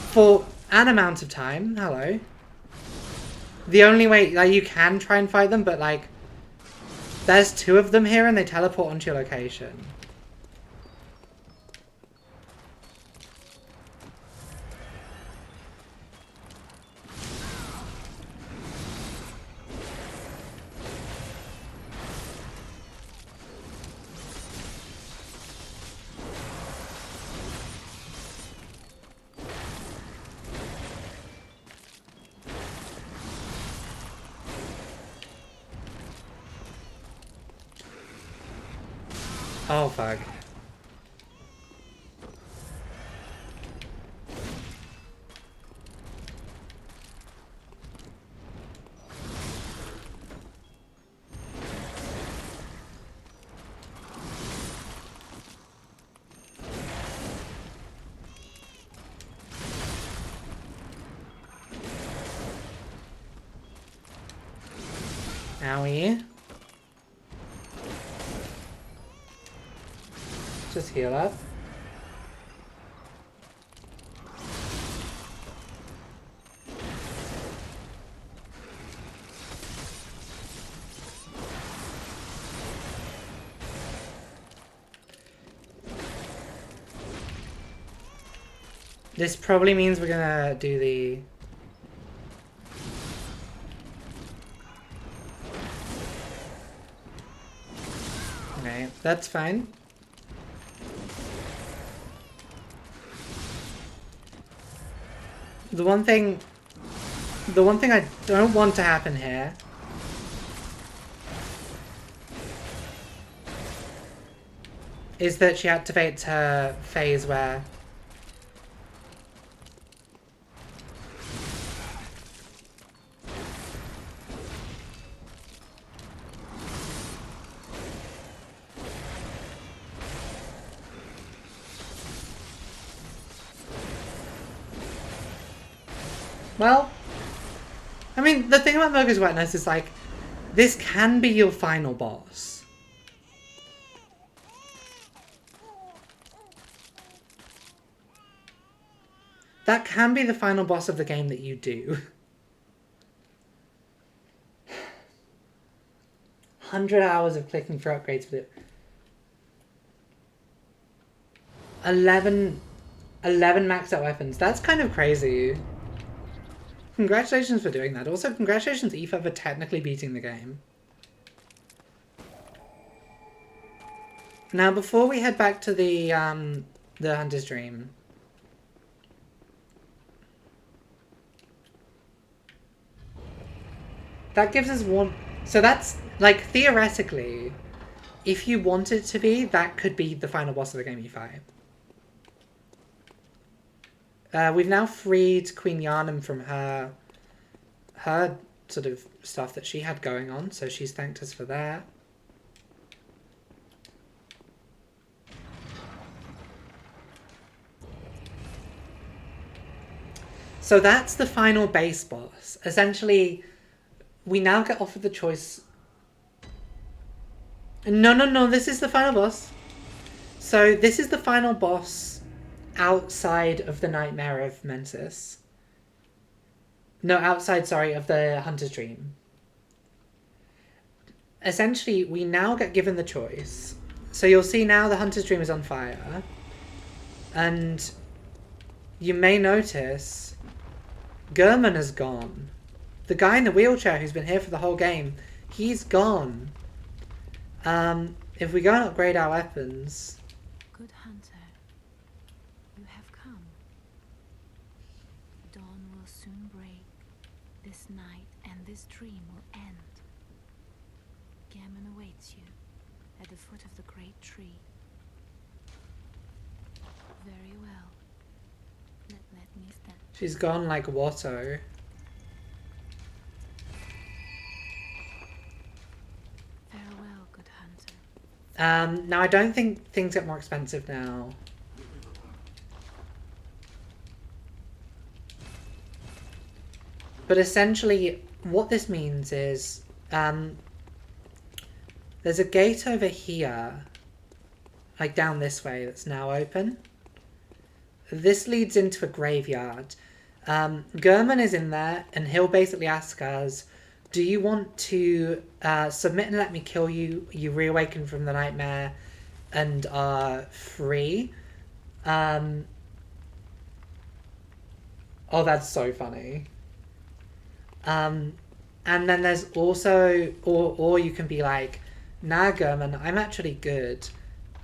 A: For an amount of time, hello. The only way, like, you can try and fight them, but, like, there's 2 of them here and they teleport onto your location. Oh, fuck. Owie. Just heal up. This probably means we're gonna do the... Okay, that's fine. The one thing I don't want to happen here is that she activates her phase where well, I mean, the thing about Moga's Wetness is, like, this can be your final boss. That can be the final boss of the game that you do. 100 hours of clicking for upgrades for it. 11 maxed out weapons. That's kind of crazy. Congratulations for doing that. Also, congratulations, Aoife, for technically beating the game. Now, before we head back to the Hunter's Dream, that gives us one... So that's, like, theoretically, if you want it to be, that could be the final boss of the game you fight. We've now freed Queen Yharnam from her sort of stuff that she had going on, so she's thanked us for that. So that's the final base boss. Essentially, we now get offered the choice. No, this is the final boss. So this is the final boss outside of the Nightmare of Mensis. No, outside, sorry, of the Hunter's Dream. Essentially, we now get given the choice. So you'll see now the Hunter's Dream is on fire. And you may notice Gurman has gone. The guy in the wheelchair who's been here for the whole game, he's gone. If we go and upgrade our weapons...
B: Good hunter, you have come. Dawn will soon break. This night and this dream will end. Gammon awaits you at the foot of the great tree. Very well. Let me stand.
A: She's gone like Watto.
B: Farewell, good hunter.
A: Now I don't think things get more expensive now. But essentially, what this means is, there's a gate over here, like down this way, that's now open. This leads into a graveyard. Gurman is in there, and he'll basically ask us, do you want to submit and let me kill you? You reawaken from the nightmare and are free. Oh, that's so funny. And then there's also, or you can be like, nah, Gurman, I'm actually good.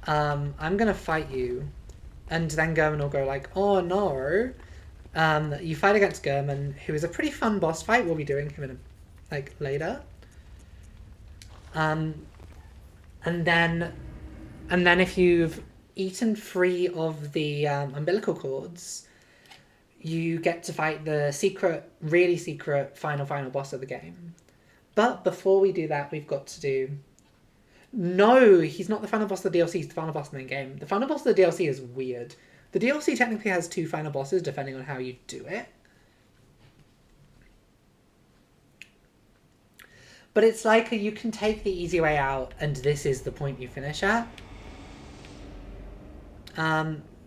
A: I'm gonna fight you. And then Gurman will go like, oh no. You fight against Gurman, who is a pretty fun boss fight. We'll be doing him in a, like later. And then if you've eaten free of the umbilical cords, you get to fight the secret, really secret final boss of the game. But before we do that, we've got to do... No, he's not the final boss of the DLC, he's the final boss in the game. The final boss of the DLC is weird. The DLC technically has 2 final bosses, depending on how you do it. But it's like you can take the easy way out, and this is the point you finish at.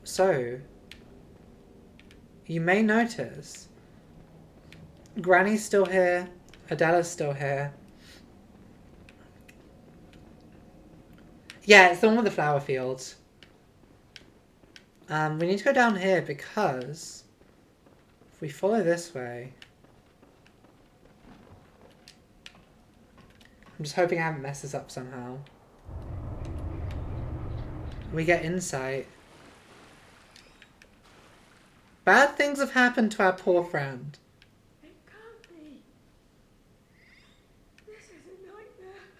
A: So... you may notice Granny's still here, Adela's still here. Yeah, it's the one with the flower fields. We need to go down here because if we follow this way... I'm just hoping I haven't messed this up somehow. We get insight. Bad things have happened to our poor friend.
C: It can't be. This is a nightmare.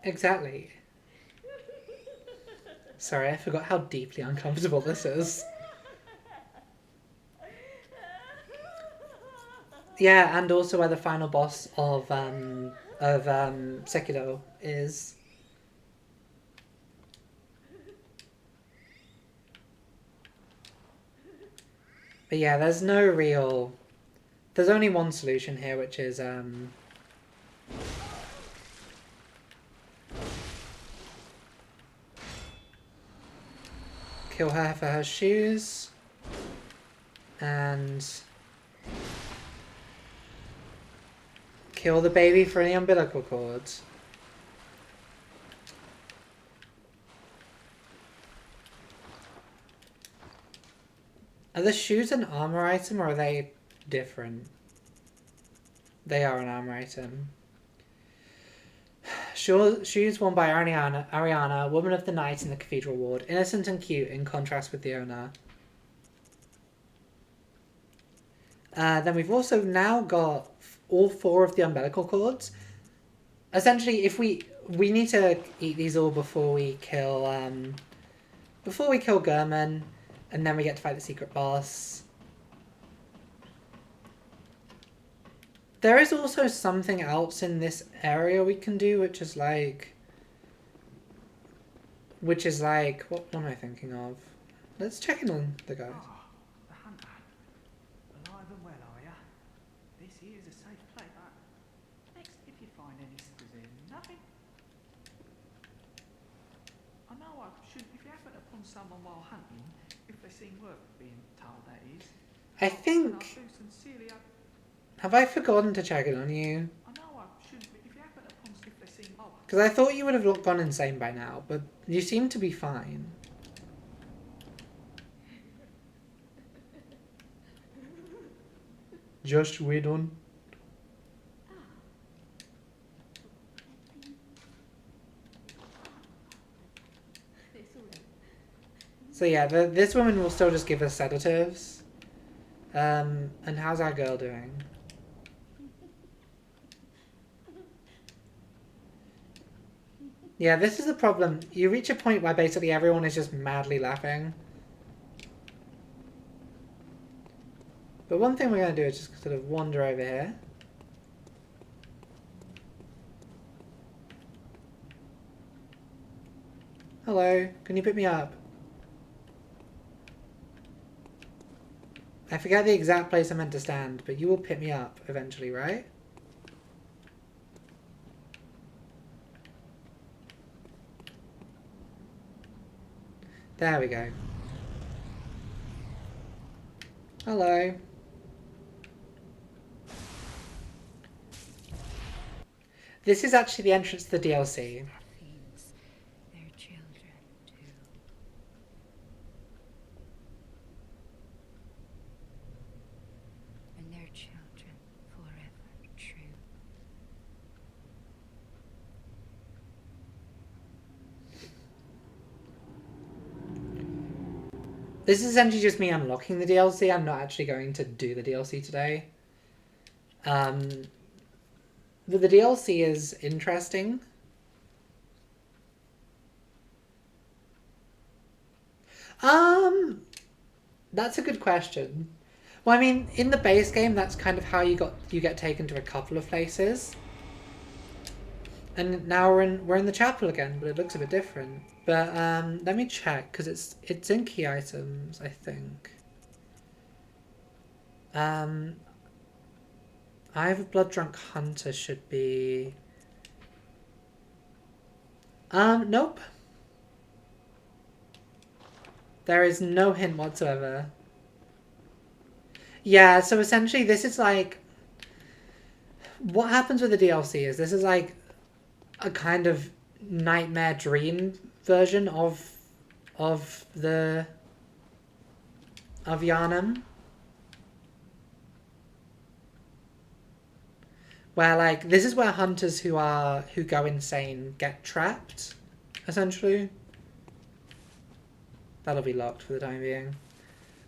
A: Exactly. Sorry, I forgot how deeply uncomfortable this is. Yeah, and also where the final boss of Sekiro is. But yeah, there's no real... There's only one solution here, which is kill her for her shoes. And kill the baby for any umbilical cords. Are the shoes an armor item or are they different? They are an armor item. Shoes worn by Ariana, woman of the night in the cathedral ward. Innocent and cute in contrast with the owner. Then we've also now got all 4 of the umbilical cords. Essentially, if we need to eat these all before we kill Gurman, and then we get to fight the secret boss. There is also something else in this area we can do, which is like... What am I thinking of? Let's check in on the guys.
D: Oh, the hunter. Alive and well, are ya? This here's a safe place, but next if you find any squeezing, nothing. I know I should, if you happen upon someone while hunting, if they seem worth being told, that is.
A: I
D: And I
A: think...
D: do sincerely,
A: Have I forgotten to check in on you?
D: I know I should, if you happen upon, if they seem, oh,
A: Because I thought you would have gone insane by now, but you seem to be fine. Just wait on. So yeah, this woman will still just give us sedatives. And how's our girl doing? Yeah, this is the problem. You reach a point where basically everyone is just madly laughing. But one thing we're going to do is just sort of wander over here. Hello, can you pick me up? I forget the exact place I meant to stand, but you will pick me up eventually, right? There we go. Hello. This is actually the entrance to the DLC.
B: Things, their children too. And their children forever true.
A: This is essentially just me unlocking the DLC. I'm not actually going to do the DLC today. But the DLC is interesting. That's a good question. Well, I mean, in the base game, that's kind of how you get taken to a couple of places. And now we're in the chapel again, but it looks a bit different. But let me check, because it's in key items, I think. I have a blood drunk hunter should be. Nope. There is no hint whatsoever. Yeah, so essentially this is like... What happens with the DLC is this is like a kind of nightmare dream version of Yharnam. Where like this is where hunters who go insane get trapped, essentially. That'll be locked for the time being.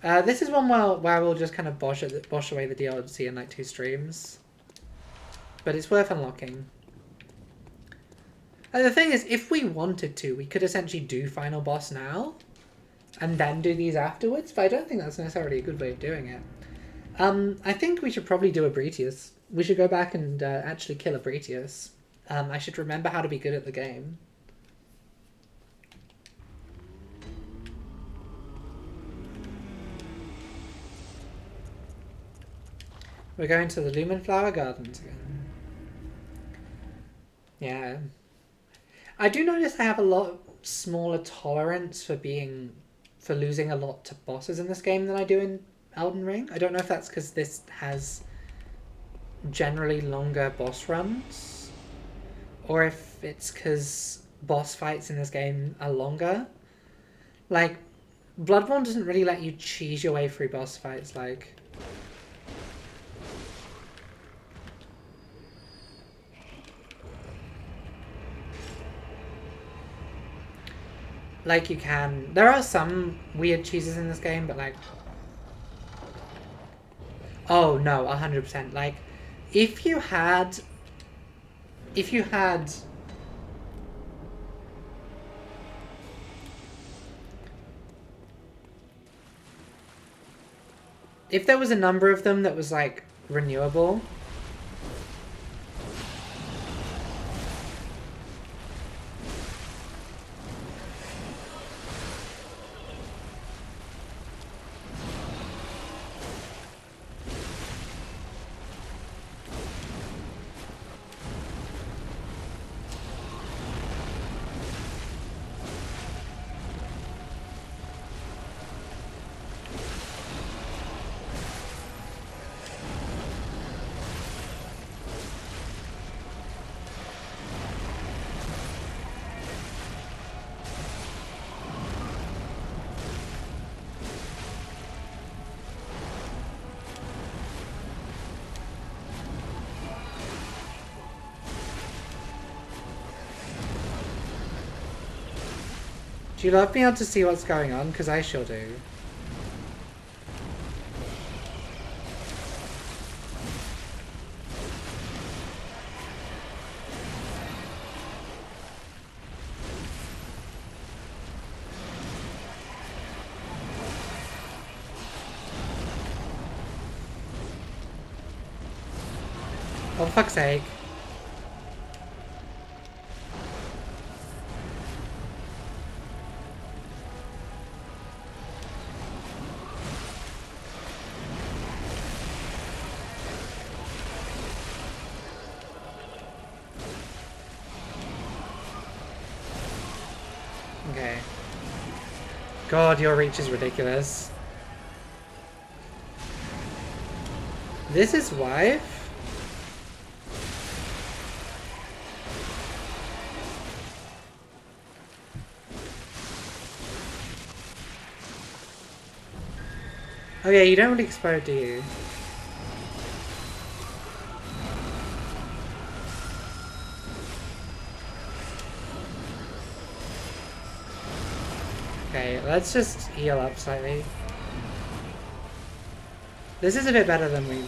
A: This is one where we'll just kind of bosh away the DLC in like 2 streams. But it's worth unlocking. The thing is, if we wanted to, we could essentially do final boss now. And then do these afterwards, but I don't think that's necessarily a good way of doing it. I think we should probably do a Bretius. We should go back and actually kill a Bretius. I should remember how to be good at the game. We're going to the Lumen Flower Gardens again. Yeah. I do notice I have a lot smaller tolerance for losing a lot to bosses in this game than I do in Elden Ring. I don't know if that's because this has generally longer boss runs, or if it's because boss fights in this game are longer. Like, Bloodborne doesn't really let you cheese your way through boss fights like you can. There are some weird cheeses in this game, but like... Oh, no, 100%. Like, if you had... If there was a number of them that was, like, renewable, Do you love being able to see what's going on? Because I sure do. Oh, for fuck's sake. Okay. God, your reach is ridiculous. This is wife? Oh yeah, you don't really explode, do you? Okay, let's just heal up slightly. This is a bit better than we...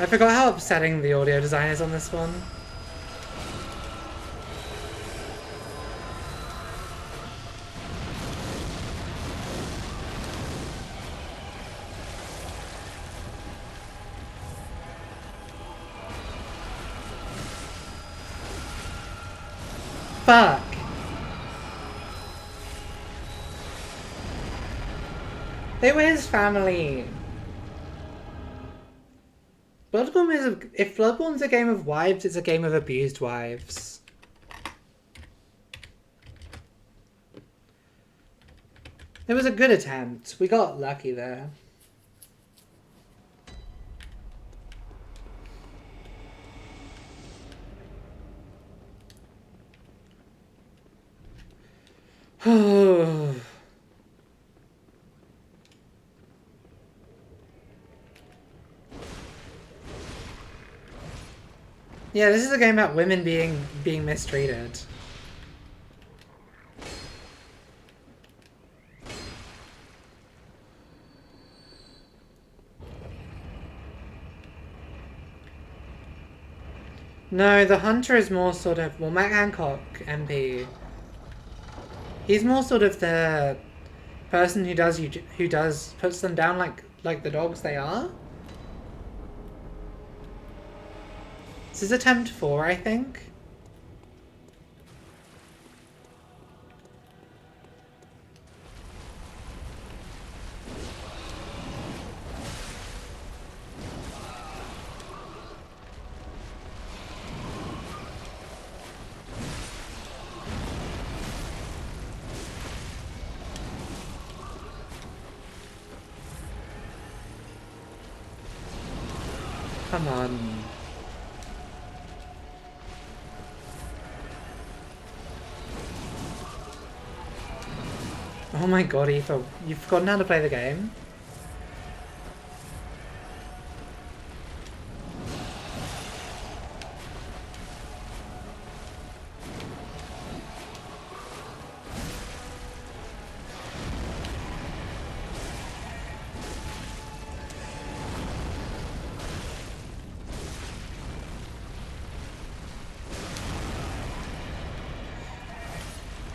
A: I forgot how upsetting the audio design is on this one. Fuck! They were his family. Bloodborne is if Bloodborne's a game of wives, it's a game of abused wives. It was a good attempt. We got lucky there. Yeah, this is a game about women being mistreated. No, the hunter is more sort of, well, Matt Hancock, MP. He's more sort of the person who puts them down like the dogs they are. This is attempt 4, I think. Come on. Oh my god, Aoife, you've forgotten how to play the game?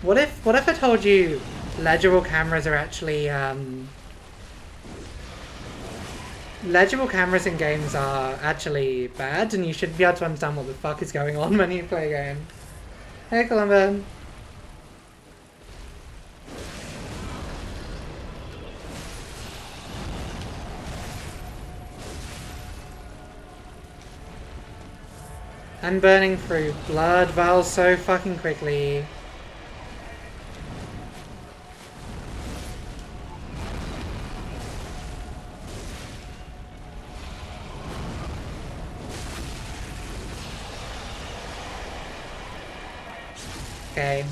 A: What if I told you legible cameras are actually legible cameras in games are actually bad, and you should be able to understand what the fuck is going on when you play a game. Hey, Columba. I'm burning through blood vials so fucking quickly. Okay.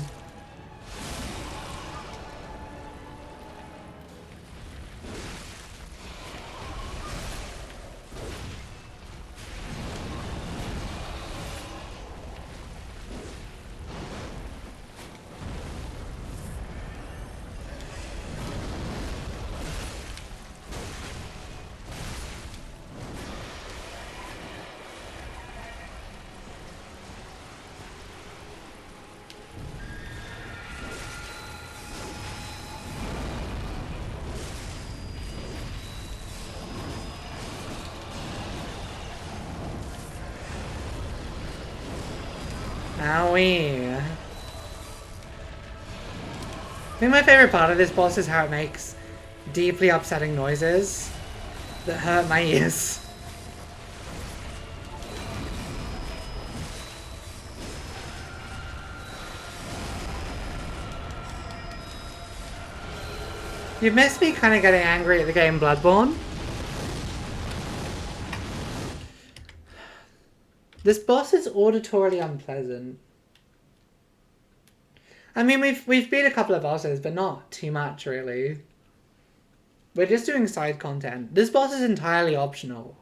A: Owie. I think my favorite part of this boss is how it makes deeply upsetting noises that hurt my ears. You've missed me kind of getting angry at the game Bloodborne. This boss is auditorily unpleasant. I mean, we've beat a couple of bosses, but not too much, really. We're just doing side content. This boss is entirely optional.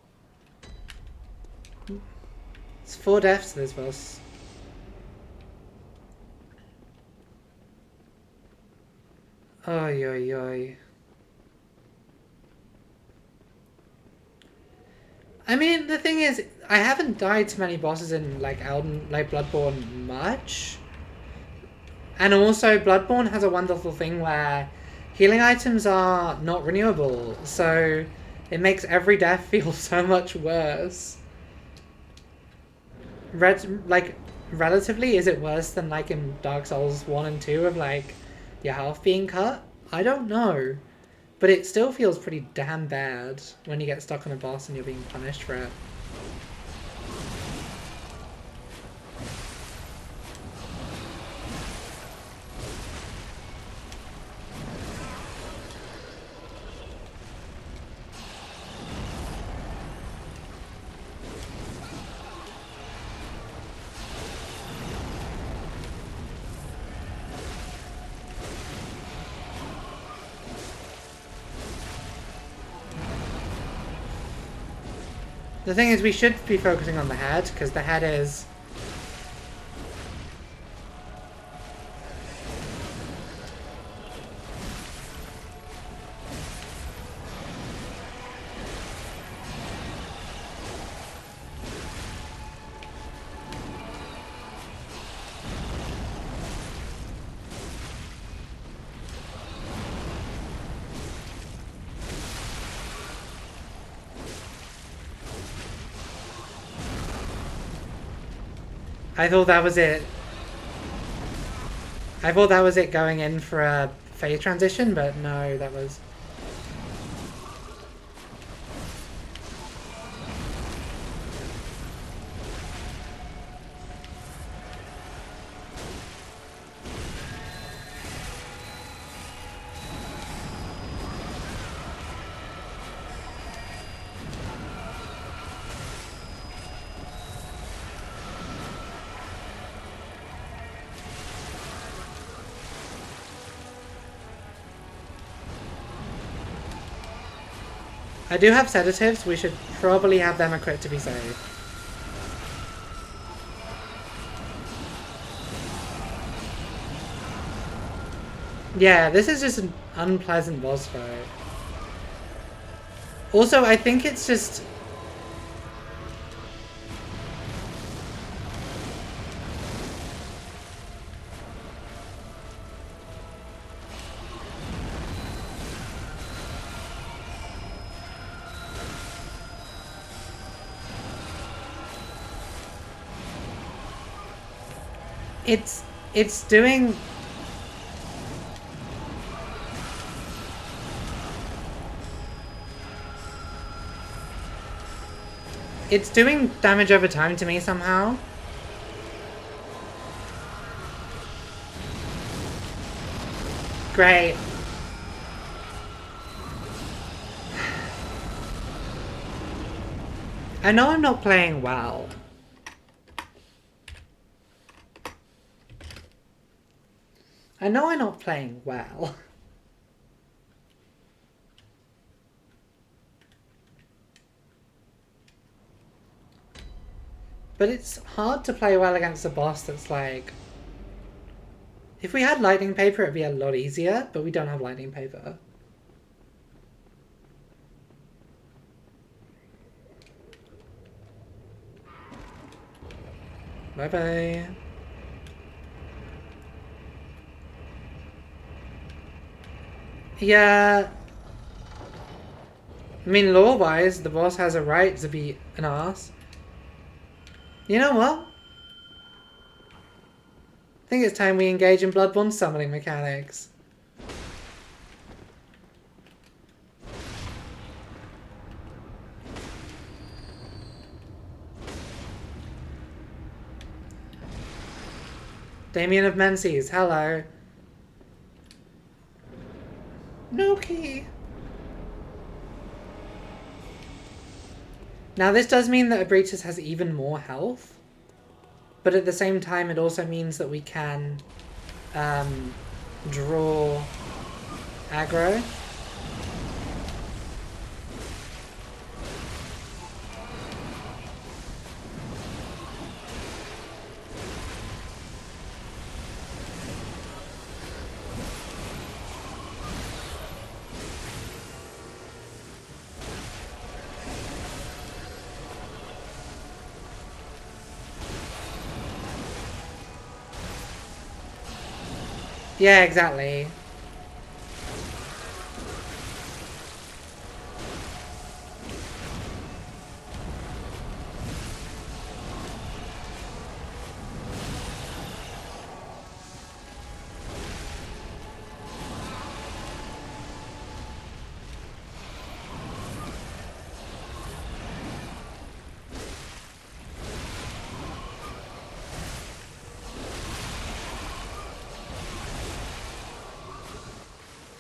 A: It's 4 deaths to this boss. Oy, oy, oy. I mean, the thing is, I haven't died to many bosses in, like, Bloodborne much. And also, Bloodborne has a wonderful thing where healing items are not renewable, so it makes every death feel so much worse. Relatively, is it worse than, like, in Dark Souls 1 and 2 of, like, your health being cut? I don't know. But it still feels pretty damn bad when you get stuck on a boss and you're being punished for it. The thing is, we should be focusing on the head, because the head is... I thought that was it. I thought that was it going in for a phase transition, but no, that was... I do have sedatives, we should probably have them equipped to be safe. Yeah, this is just an unpleasant boss fight. Also, I think it's just... It's doing... It's doing damage over time to me somehow. Great. I know I'm not playing well. I know I'm not playing well. But it's hard to play well against a boss that's like... If we had lightning paper, it'd be a lot easier, but we don't have lightning paper. Bye-bye. Yeah. I mean, lore-wise, the boss has a right to be an ass. You know what? think it's time we engage in Bloodborne summoning mechanics. Damien of Menzies, hello. No key. Now this does mean that Abritus has even more health, but at the same time it also means that we can draw aggro. Yeah, exactly.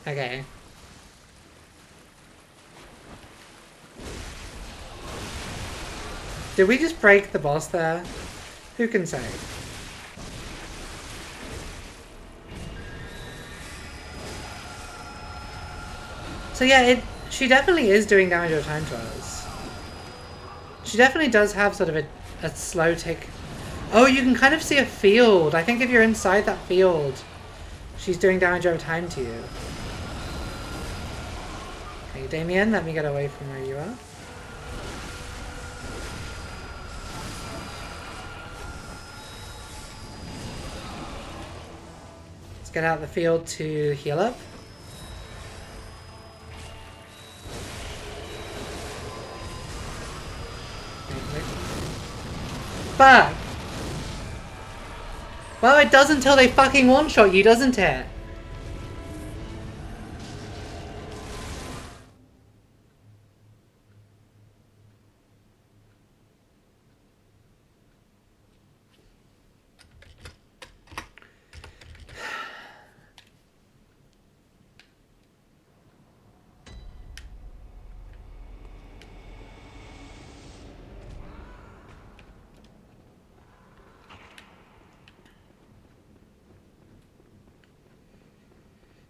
A: Okay. Did we just break the boss there? Who can say? So yeah, she definitely is doing damage over time to us. She definitely does have sort of a slow tick. Oh, you can kind of see a field. I think if you're inside that field, she's doing damage over time to you. Okay, Damien, let me get away from where you are. Let's get out of the field to heal up. Fuck! Well, it does until they fucking one-shot you, doesn't it?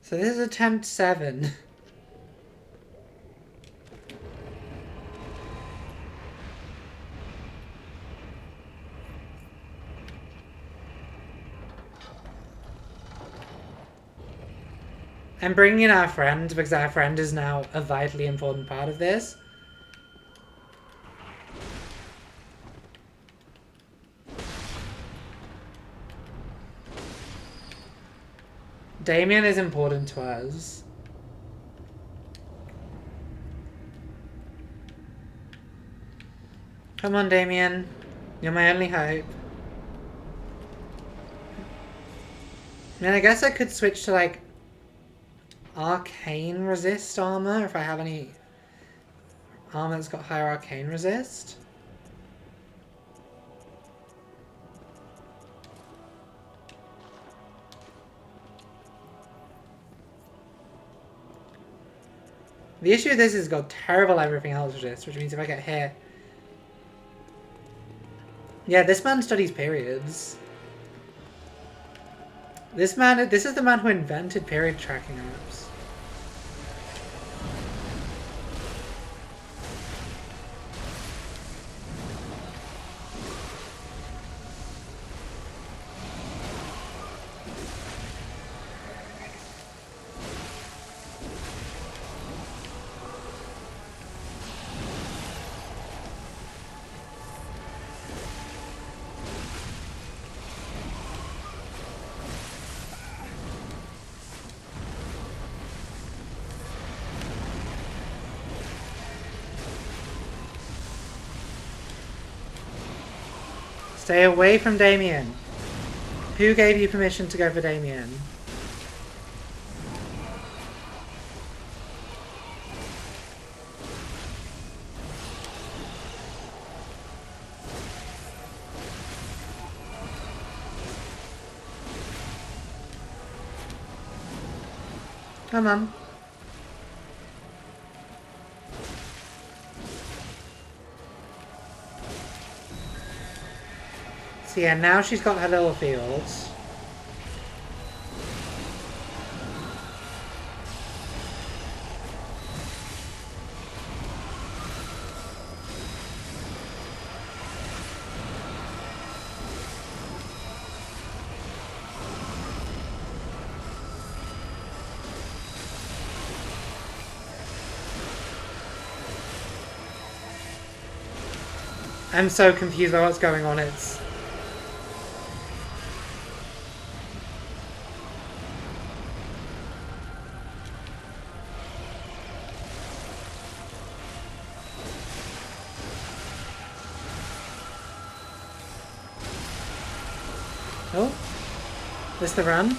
A: So this is attempt 7. I'm bringing in our friend because our friend is now a vitally important part of this. Damien is important to us. Come on, Damien. You're my only hope. I mean, I guess I could switch to, like, arcane resist armor if I have any armor that's got higher arcane resist. The issue with this is it's got terrible everything else resist, which means if I get hit... Yeah, this man studies periods. This is the man who invented period tracking apps. Stay away from Damien. Who gave you permission to go for Damien? Come on. So yeah, now she's got her little fields. I'm so confused by what's going on. It's... Oh, this the run?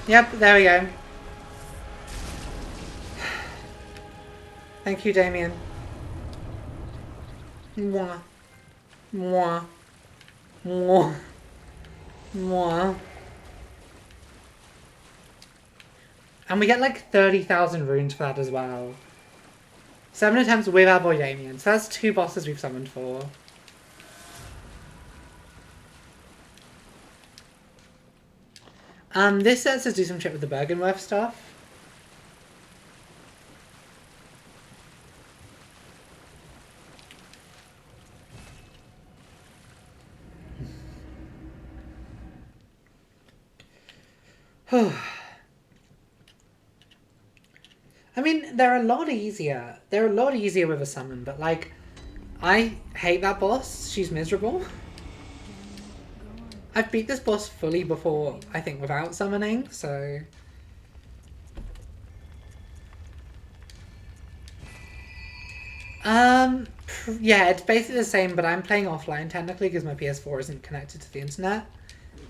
A: Yep, there we go. Thank you, Damien. Mwah. Mwah. Mwah. Mwah. And we get like 30,000 runes for that as well. 7 attempts with our boy Damien. So that's 2 bosses we've summoned for. This lets us do some shit with the Bergenworth stuff. I mean, they're a lot easier. They're a lot easier with a summon, but like, I hate that boss. She's miserable. I've beat this boss fully before, I think, without summoning, so... Yeah, it's basically the same, but I'm playing offline technically because my PS4 isn't connected to the internet.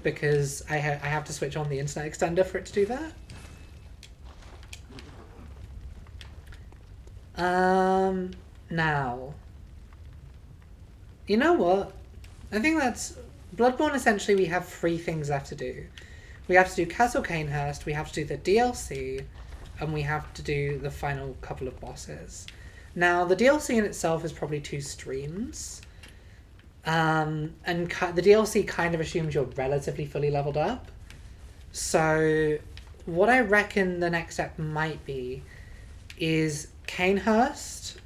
A: Because I have to switch on the internet extender for it to do that. Now... You know what? I think that's... Bloodborne, essentially, we have 3 things left to do. We have to do Castle Canehurst, we have to do the DLC, and we have to do the final couple of bosses. Now, the DLC in itself is probably 2 streams. And the DLC kind of assumes you're relatively fully leveled up. So, what I reckon the next step might be is Canehurst,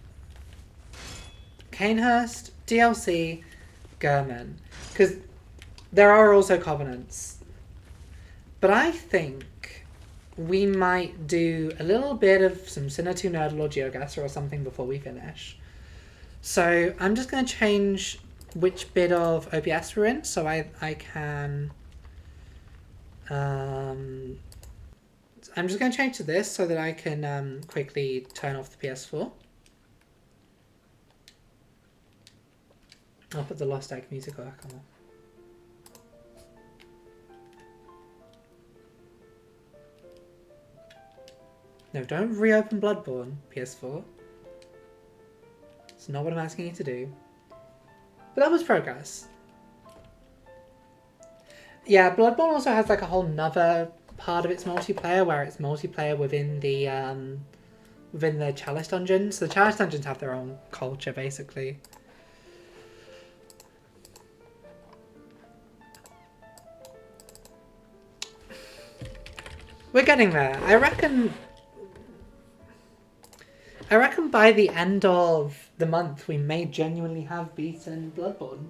A: DLC, Gurman. Because there are also Covenants. But I think we might do a little bit of some Sinnoh Nerdle or Geogasser or something before we finish. So I'm just going to change which bit of OBS we're in so I can... I'm just going to change to this so that I can quickly turn off the PS4. I'll put the Lost Egg music back on. No, don't reopen Bloodborne, PS4. It's not what I'm asking you to do. But that was progress. Yeah, Bloodborne also has like a whole nother part of its multiplayer where it's multiplayer within the Chalice dungeons. So the Chalice dungeons have their own culture, basically. We're getting there. I reckon by the end of the month we may genuinely have beaten Bloodborne.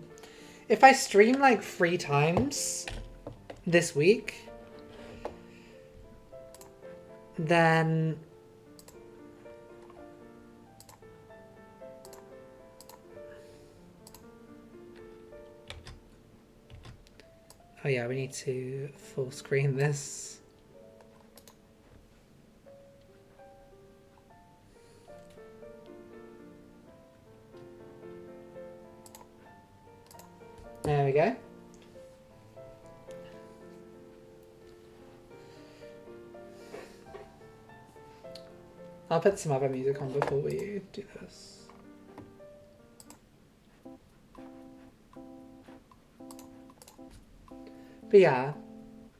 A: If I stream like 3 times this week, then oh yeah, we need to full screen this. There we go. I'll put some other music on before we do this. But yeah,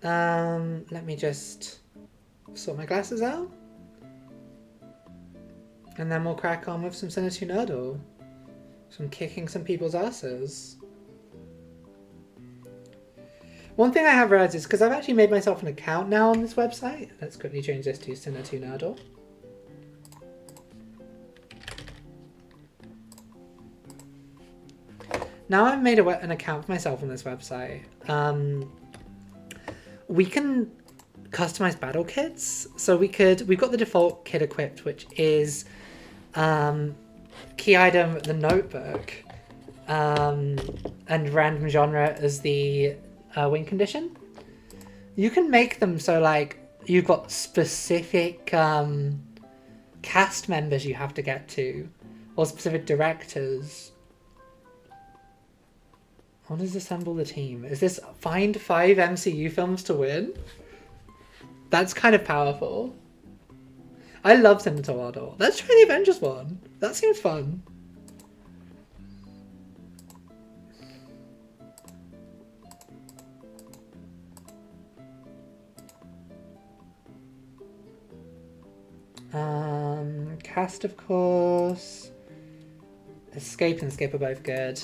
A: let me just sort my glasses out. And then we'll crack on with some Senator Nerdle. Some kicking some people's asses. One thing I have realized is, because I've actually made myself an account now on this website. Let's quickly change this to Senator Nerdle. Now I've made an account for myself on this website. We can customize battle kits. So we've got the default kit equipped, which is key item, the notebook, and random genre as the win condition. You can make them so like you've got specific cast members you have to get to, or specific directors. What is assemble the team? Is this find 5 MCU films to win? That's kind of powerful. I love Senator Waddle. Let's try the Avengers one. That seems fun. Cast, of course. Escape and Skip are both good.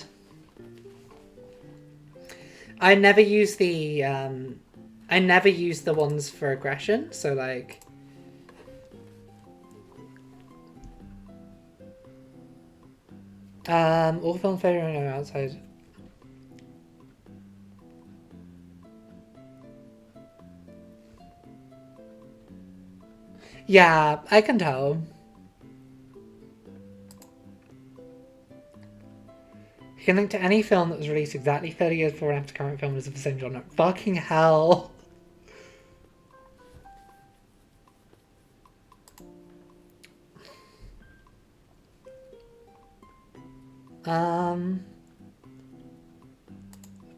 A: I never use the ones for aggression, so like all film favorite outside. Yeah, I can tell. You can link to any film that was released exactly 30 years before and after current film is of the same genre. Fucking hell.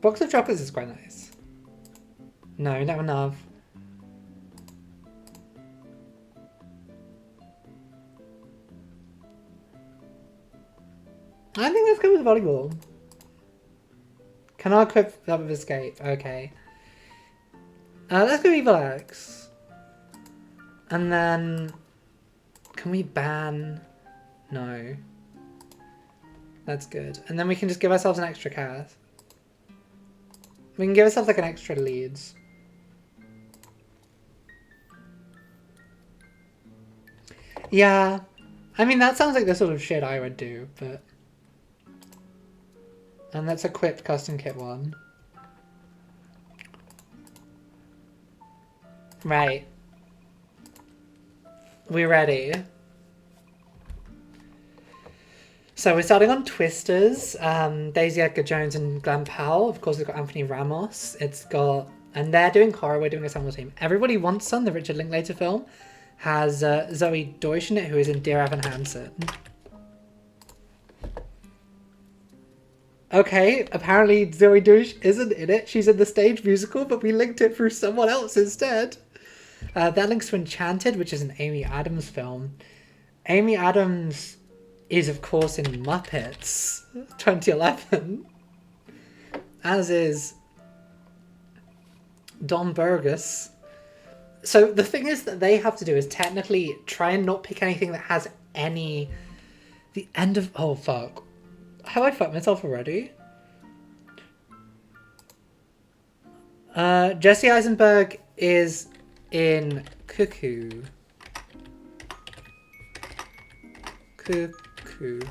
A: Box of chocolates is quite nice. No, not enough. I think let's go with volleyball. Can I equip that with escape? Okay. Let's go Evil X. And then... Can we ban... No. That's good. And then we can just give ourselves an extra cast. We can give ourselves like an extra leads. Yeah. I mean, that sounds like the sort of shit I would do, but... And let's equip custom kit 1. Right. We're ready. So we're starting on Twisters. Daisy Edgar Jones and Glenn Powell. Of course, we've got Anthony Ramos. It's got... And they're doing horror, we're doing a Assemble Team. Everybody Wants Some, the Richard Linklater film, has Zoe Deutsch in it, who is in Dear Evan Hansen. Okay, apparently Zoe Deutsch isn't in it. She's in the stage musical, but we linked it through someone else instead. That links to Enchanted, which is an Amy Adams film. Amy Adams is, of course, in Muppets 2011. As is Don Burgess. So the thing is that they have to do is technically try and not pick anything that has any... The end of... Oh, fuck. Have I fucked myself already? Jesse Eisenberg is in Cuckoo. Cuckoo.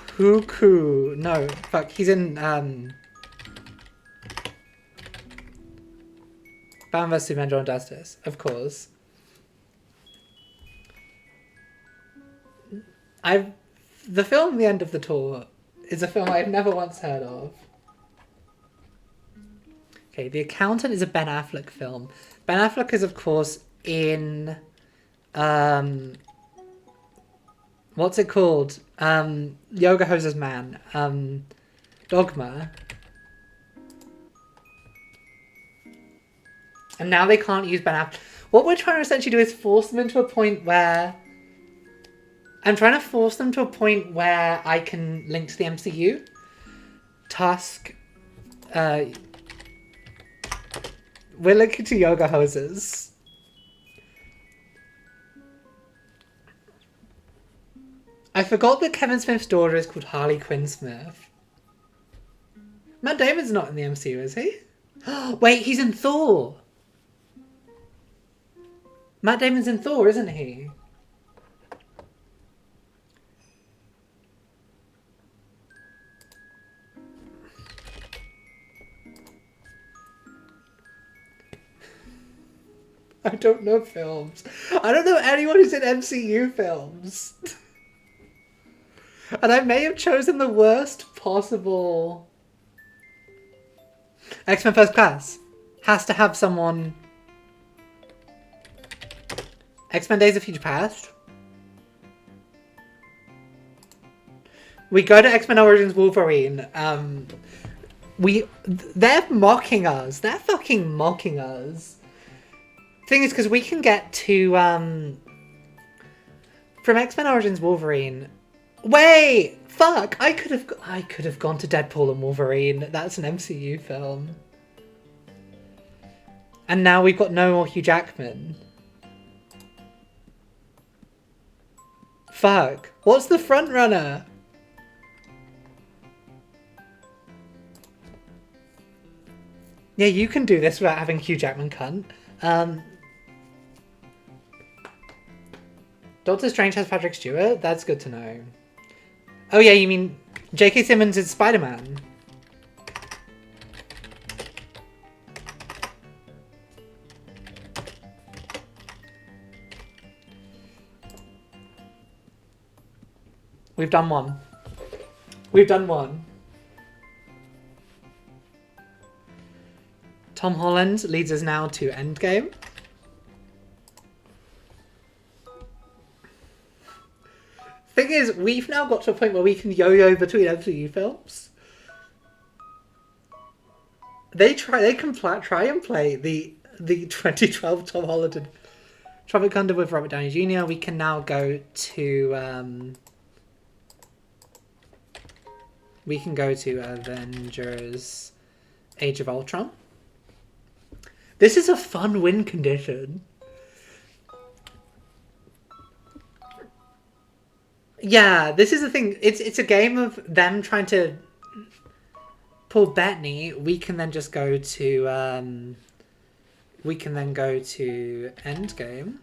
A: Cuckoo. No, fuck. He's in Batman vs Superman: Dawn of Justice, of course. The film The End of the Tour is a film I've never once heard of. Okay, The Accountant is a Ben Affleck film. Ben Affleck is, of course, in what's it called? Yoga Hoses Man. Dogma. And now they can't use Ben Affleck. What we're trying to essentially do is force them into a point where... I'm trying to force them to a point where I can link to the MCU. Tusk. We're linking to Yoga Hoses. I forgot that Kevin Smith's daughter is called Harley Quinn Smith. Matt Damon's not in the MCU, is he? Wait, he's in Thor! Matt Damon's in Thor, isn't he? I don't know films. I don't know anyone who's in MCU films. And I may have chosen the worst possible... X-Men First Class. Has to have someone... X-Men Days of Future Past. We go to X-Men Origins Wolverine. They're mocking us. They're fucking mocking us. Thing is, because we can get to... From X-Men Origins Wolverine... Wait! Fuck! I could have gone to Deadpool and Wolverine. That's an MCU film. And now we've got no more Hugh Jackman. Fuck. What's the front runner? Yeah, you can do this without having Hugh Jackman cunt. Doctor Strange has Patrick Stewart? That's good to know. Oh yeah, you mean J.K. Simmons is Spider-Man. We've done one. We've done one. Tom Holland leads us now to Endgame. Thing is, we've now got to a point where we can yo-yo between MCU films. They try and play the 2012 Tom Holland and Tropic Thunder with Robert Downey Jr. We can now go to we can go to Avengers Age of Ultron. This is a fun win condition. Yeah, this is the thing. It's a game of them trying to pull Bettany. We can then just go to we can then go to Endgame.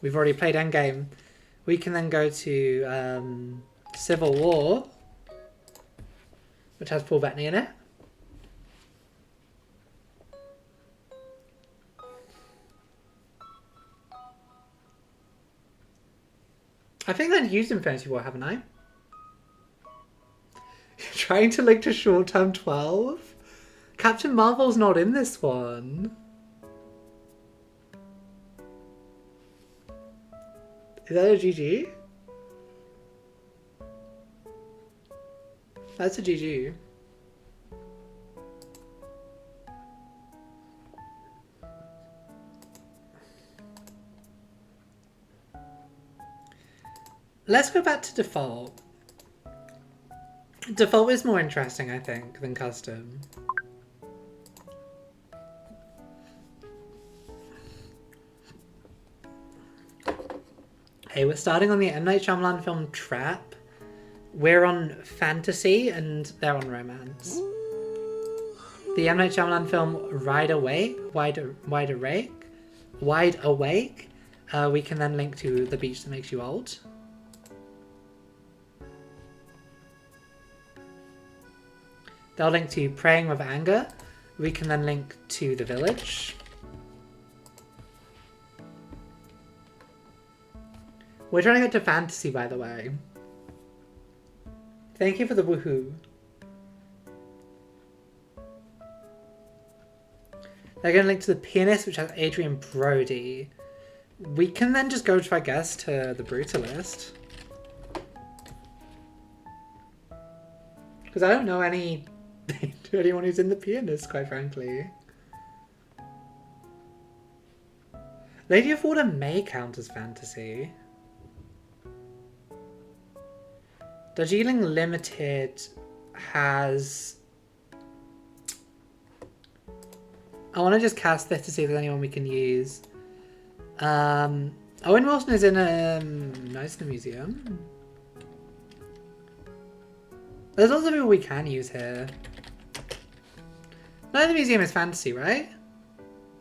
A: We've already played Endgame. We can then go to Civil War, which has Paul Bettany in it. I think I've used Infinity War, haven't I? Trying to link to Short Term 12? Captain Marvel's not in this one. Is that a GG? That's a GG. Let's go back to default. Default is more interesting, I think, than custom. Hey, we're starting on the M. Night Shyamalan film Trap. We're on fantasy and they're on romance. The M. Night Shyamalan film Wide Awake, we can then link to The Beach That Makes You Old. They'll link to Praying with Anger. We can then link to The Village. We're trying to get to fantasy, by the way. Thank you for the woohoo. They're going to link to The Pianist, which has Adrian Brody. We can then just go to, I guess, to the Brutalist. Because I don't know anyone who's in the Pianist, quite frankly. Lady of Water may count as fantasy. Darjeeling Limited has... I want to just cast this to see if there's anyone we can use. Owen Wilson is in a nice museum. There's lots of people we can use here. No, the museum is fantasy, right?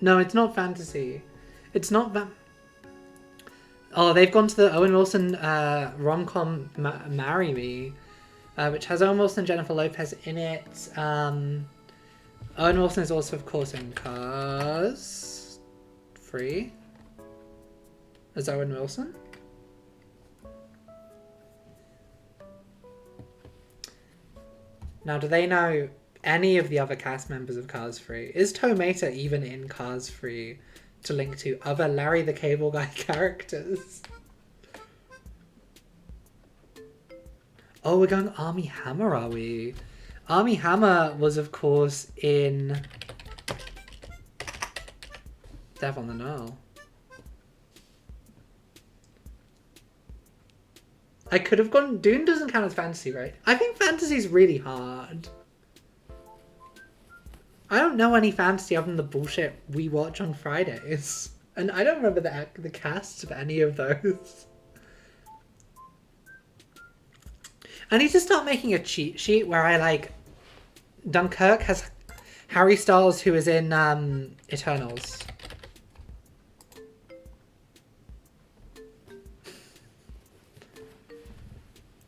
A: No, it's not fantasy. It's not that. Oh, they've gone to the Owen Wilson rom-com Marry Me, which has Owen Wilson and Jennifer Lopez in it. Owen Wilson is also, of course, in Cars 3 as Owen Wilson. Now, do they know any of the other cast members of Cars 3? Is Tomata even in Cars 3 to link to other Larry the Cable Guy characters? Oh, we're going Army Hammer, are we? Army Hammer was, of course, in Death on the Nile. I could have gone... Dune doesn't count as fantasy, right? I think fantasy is really hard. I don't know any fantasy other than the bullshit we watch on Fridays. And I don't remember the casts of any of those. I need to start making a cheat sheet where I, like... Dunkirk has Harry Styles, who is in Eternals.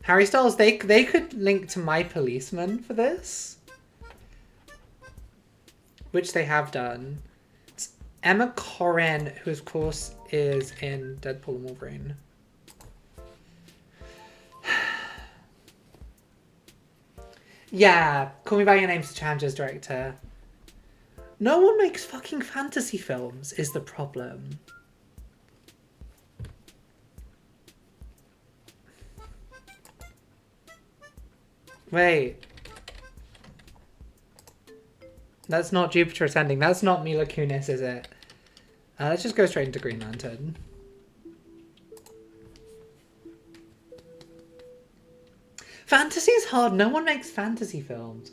A: Harry Styles, they could link to My Policeman for this. Which they have done. It's Emma Corrin, who of course is in Deadpool and Wolverine. Yeah, Call Me By Your Name, Challenger's director. No one makes fucking fantasy films, is the problem. Wait. That's not Jupiter Ascending. That's not Mila Kunis, is it? Let's just go straight into Green Lantern. Fantasy is hard. No one makes fantasy films.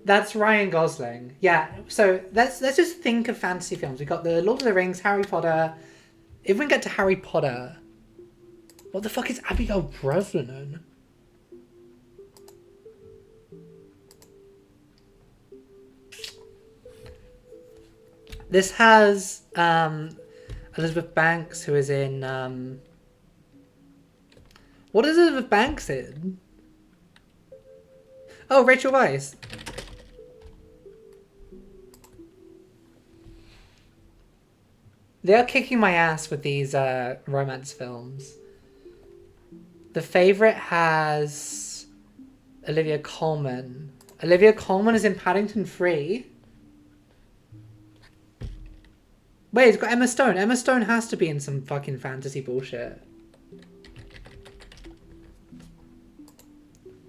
A: That's Ryan Gosling. Yeah, so let's just think of fantasy films. We've got the Lord of the Rings, Harry Potter. If we can get to Harry Potter, what the fuck is Abigail Breslin? This has Elizabeth Banks, who is in... What is Elizabeth Banks in? Oh, Rachel Weisz. They are kicking my ass with these romance films. The Favourite has Olivia Colman. Olivia Colman is in Paddington 3. Wait, it's got Emma Stone. Emma Stone has to be in some fucking fantasy bullshit.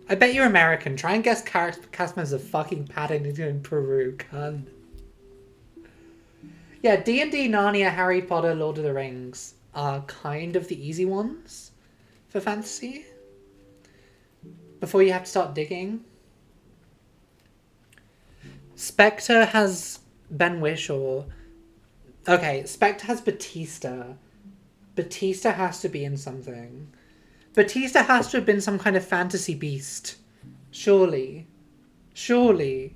A: I bet you're American. Try and guess cast members of fucking Paddington in Peru, cunt. Yeah, D&D, Narnia, Harry Potter, Lord of the Rings are kind of the easy ones for fantasy. Before you have to start digging. Spectre has Ben Whishaw. Okay, Spectre has Batista. Batista has to be in something. Batista has to have been some kind of fantasy beast. Surely. Surely.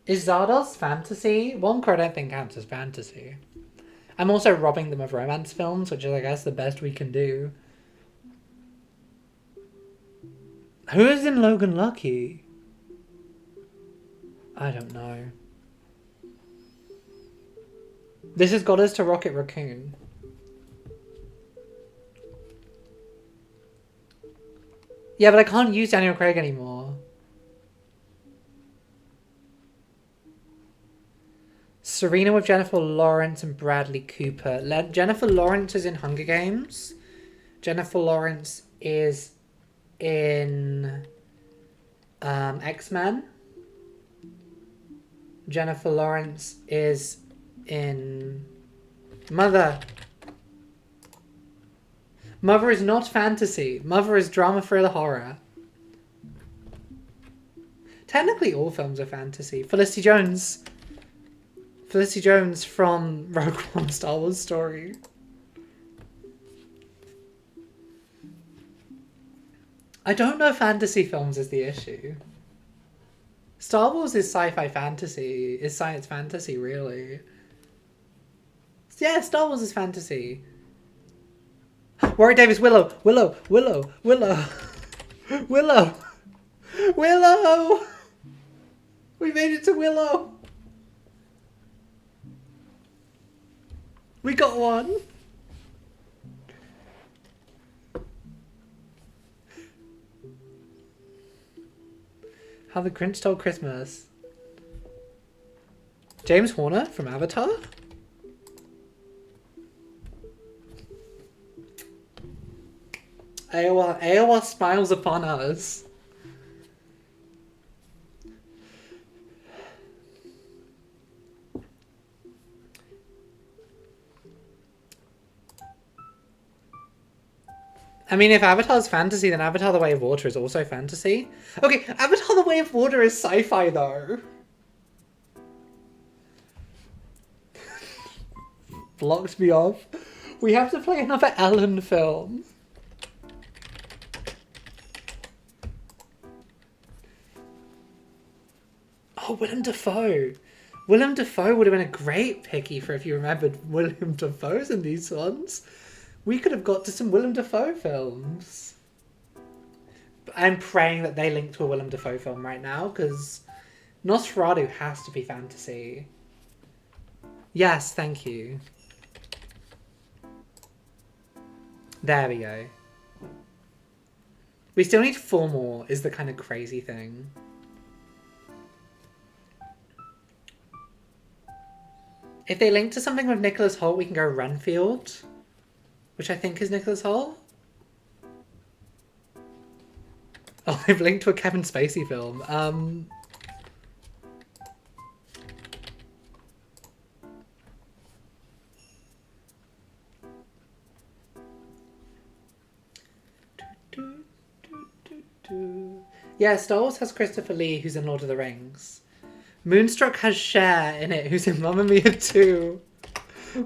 A: Is Zardos fantasy? Wonka I don't think counts as fantasy. I'm also robbing them of romance films, which is I guess the best we can do. Who is in Logan Lucky? I don't know. This has got us to Rocket Raccoon. Yeah, but I can't use Daniel Craig anymore. Serena with Jennifer Lawrence and Bradley Cooper. Jennifer Lawrence is in Hunger Games. Jennifer Lawrence is in X-Men. Jennifer Lawrence is in Mother. Mother is not fantasy. Mother is drama, thriller, horror. Technically all films are fantasy. Felicity Jones. Felicity Jones from Rogue One Star Wars Story. I don't know if fantasy films is the issue. Star Wars is sci-fi fantasy, is science fantasy, really. Yeah, Star Wars is fantasy. Warwick Davis, Willow, Willow, Willow, Willow, Willow, Willow! We made it to Willow! We got one! How the Grinch Stole Christmas. James Horner from Avatar? AOR smiles upon us. I mean, if Avatar's fantasy, then Avatar the Way of Water is also fantasy. Okay, Avatar the Way of Water is sci-fi, though. Blocked me off. We have to play another Ellen film. Oh, Willem Dafoe. Willem Dafoe would have been a great picky for if you remembered Willem Dafoe's in these ones. We could have got to some Willem Dafoe films. I'm praying that they link to a Willem Dafoe film right now, because Nosferatu has to be fantasy. Yes, thank you. There we go. We still need 4 more, is the kind of crazy thing. If they link to something with Nicholas Hoult, we can go Renfield. Which I think is Nicholas Hoult. Oh, they've linked to a Kevin Spacey film. Yeah, Star Wars has Christopher Lee, who's in Lord of the Rings. Moonstruck has Cher in it, who's in Mamma Mia 2.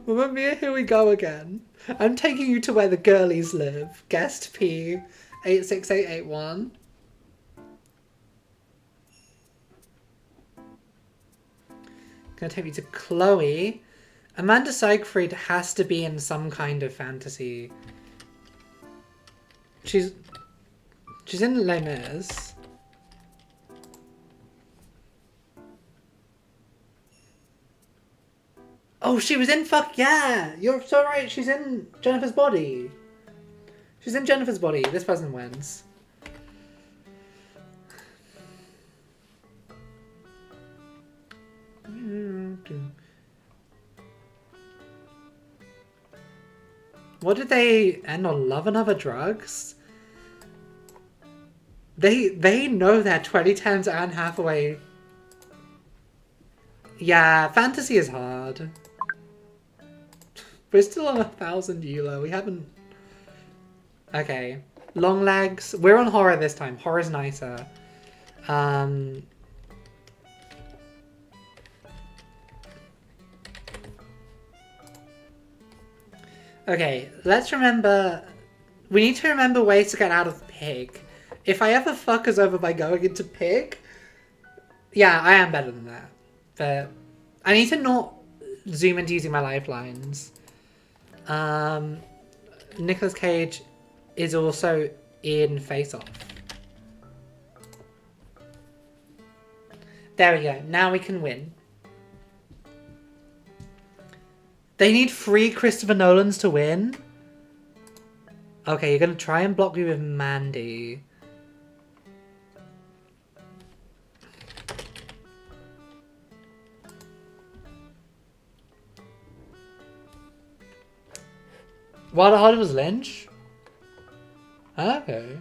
A: Mamma Mia, here we go again. I'm taking you to where the girlies live. Guest P 86881. Gonna take me to Chloe. Amanda Seyfried has to be in some kind of fantasy. She's in Les Mis. Oh, she was in Fuck Yeah! You're so right, she's in Jennifer's Body. She's in Jennifer's Body. This person wins. What did they end on? Love and Other Drugs? They know that 2010's Anne Hathaway. Yeah, fantasy is hard. We're still on 1,000 EULA. We haven't... Okay. Long Legs. We're on horror this time. Horror's nicer. Okay, let's remember... We need to remember ways to get out of Pig. If I ever fuck us over by going into Pig... Yeah, I am better than that. But I need to not zoom into using my lifelines. Nicolas Cage is also in Face Off. There we go. Now we can win. They need 3 Christopher Nolans to win. Okay, you're going to try and block me with Mandy. Wild Heart was Lynch? Okay.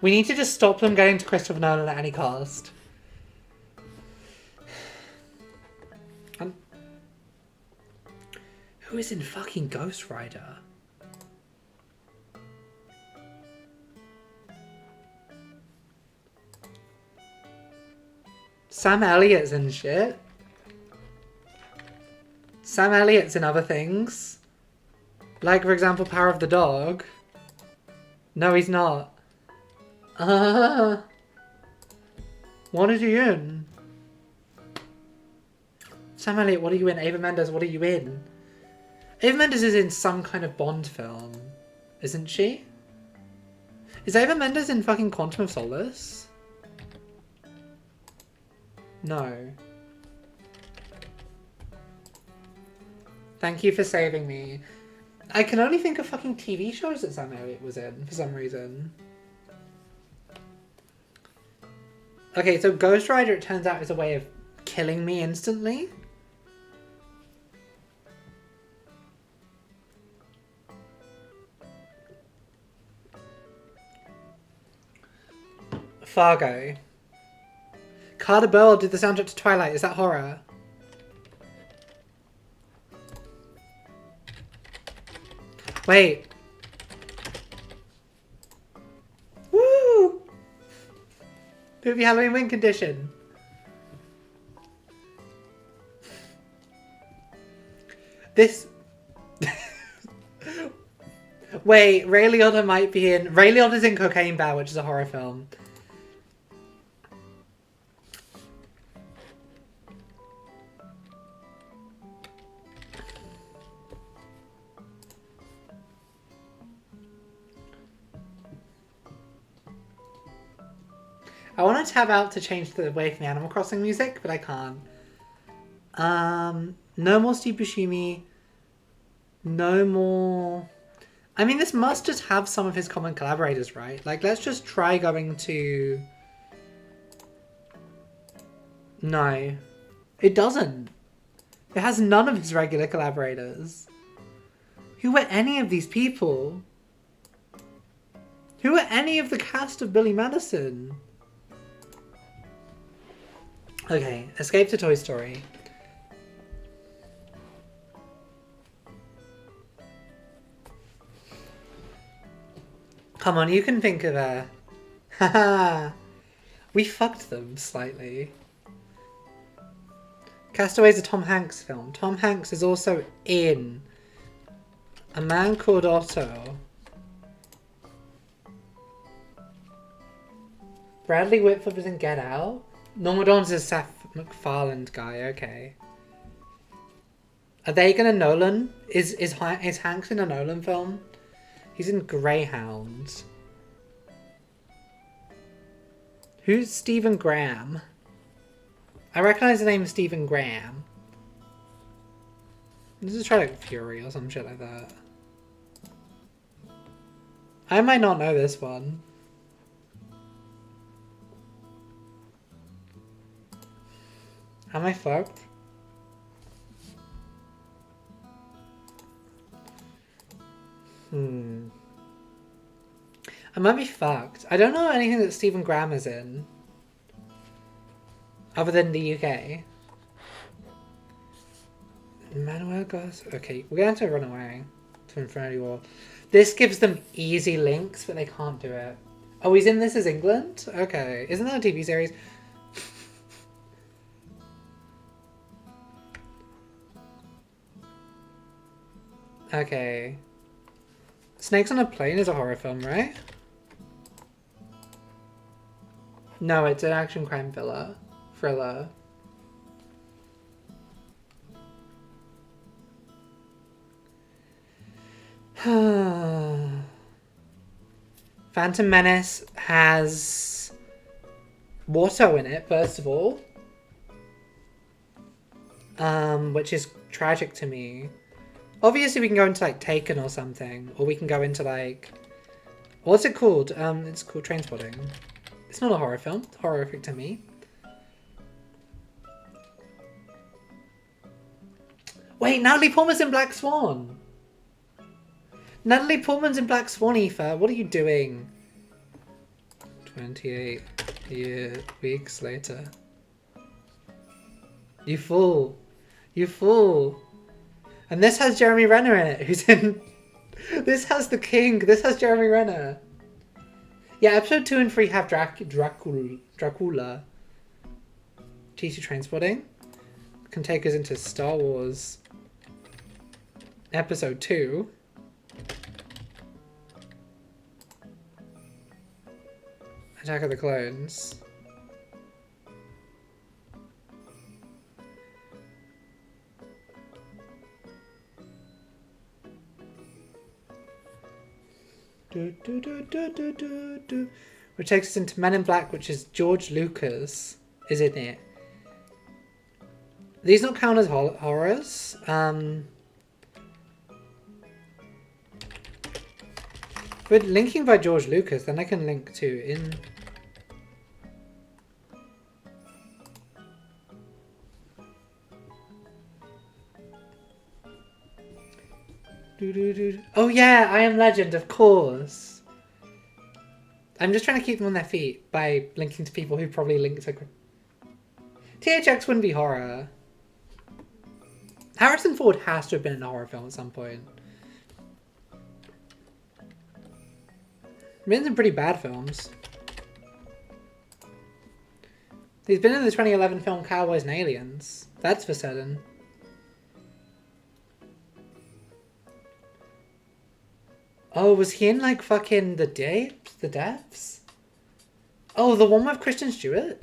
A: We need to just stop them getting to Christopher Nolan at any cost. Who is in fucking Ghost Rider? Sam Elliott's in shit. Sam Elliott's in other things. Like, for example, Power of the Dog. No, he's not. What is he in? Sam Elliott, what are you in? Ava Mendes, what are you in? Ava Mendes is in some kind of Bond film, isn't she? Is Ava Mendes in fucking Quantum of Solace? No. Thank you for saving me. I can only think of fucking TV shows that Sam Elliott was in for some reason. Okay, so Ghost Rider, it turns out, is a way of killing me instantly. Fargo. Carter Burwell did the soundtrack to Twilight. Is that horror? Wait. Woo! Poopy Halloween win condition. This... Wait, Ray Liotta might be in... Ray Liotta's in Cocaine Bear, which is a horror film. I want to tab out to change the way from the Animal Crossing music, but I can't. No more Steve Buscemi. No more... I mean, this must just have some of his common collaborators, right? Like, let's just try going to... No. It doesn't. It has none of his regular collaborators. Who are any of these people? Who are any of the cast of Billy Madison? Okay, Escape to Toy Story. Come on, you can think of a... Haha. We fucked them slightly. Castaway is a Tom Hanks film. Tom Hanks is also in A Man Called Otto. Bradley Whitford was in Get Out. Norma Don's a Seth MacFarlane guy, okay. Are they gonna Nolan? Is Hanks in a Nolan film? He's in Greyhound. Who's Stephen Graham? I recognise the name Stephen Graham. This is try like Fury or some shit like that. I might not know this one. Am I fucked? I might be fucked. I don't know anything that Stephen Graham is in. Other than the UK. Manuel Goss. Okay, we're going to have to run away to Infinity War. This gives them easy links, but they can't do it. Oh, he's in This Is England? Okay. Isn't that a TV series? Okay. Snakes on a Plane is a horror film, right? No, it's an action crime thriller. Phantom Menace has Watto in it, first of all. Which is tragic to me. Obviously we can go into like Taken or something. Or we can go into like... What's it called? It's called Trainspotting. It's not a horror film. It's horrific to me. Wait, Natalie Portman's in Black Swan. Natalie Portman's in Black Swan, Aoife. What are you doing? 28 weeks later. You fool. You fool. And this has Jeremy Renner in it, who's in... This has the king. This has Jeremy Renner. Yeah, episode 2 and 3 have Dracula. TC Trainspotting can take us into Star Wars episode 2. Attack of the Clones. Which takes us into Men in Black, which is George Lucas, isn't it? These don't count as horrors. But linking by George Lucas, then I can link to in... Oh yeah, I Am Legend, of course. I'm just trying to keep them on their feet by linking to people who probably link to... THX wouldn't be horror. Harrison Ford has to have been in a horror film at some point. Been in some pretty bad films. He's been in the 2011 film Cowboys and Aliens. That's for certain. Oh, was he in like fucking The Depths? Oh, the one with Kristen Stewart?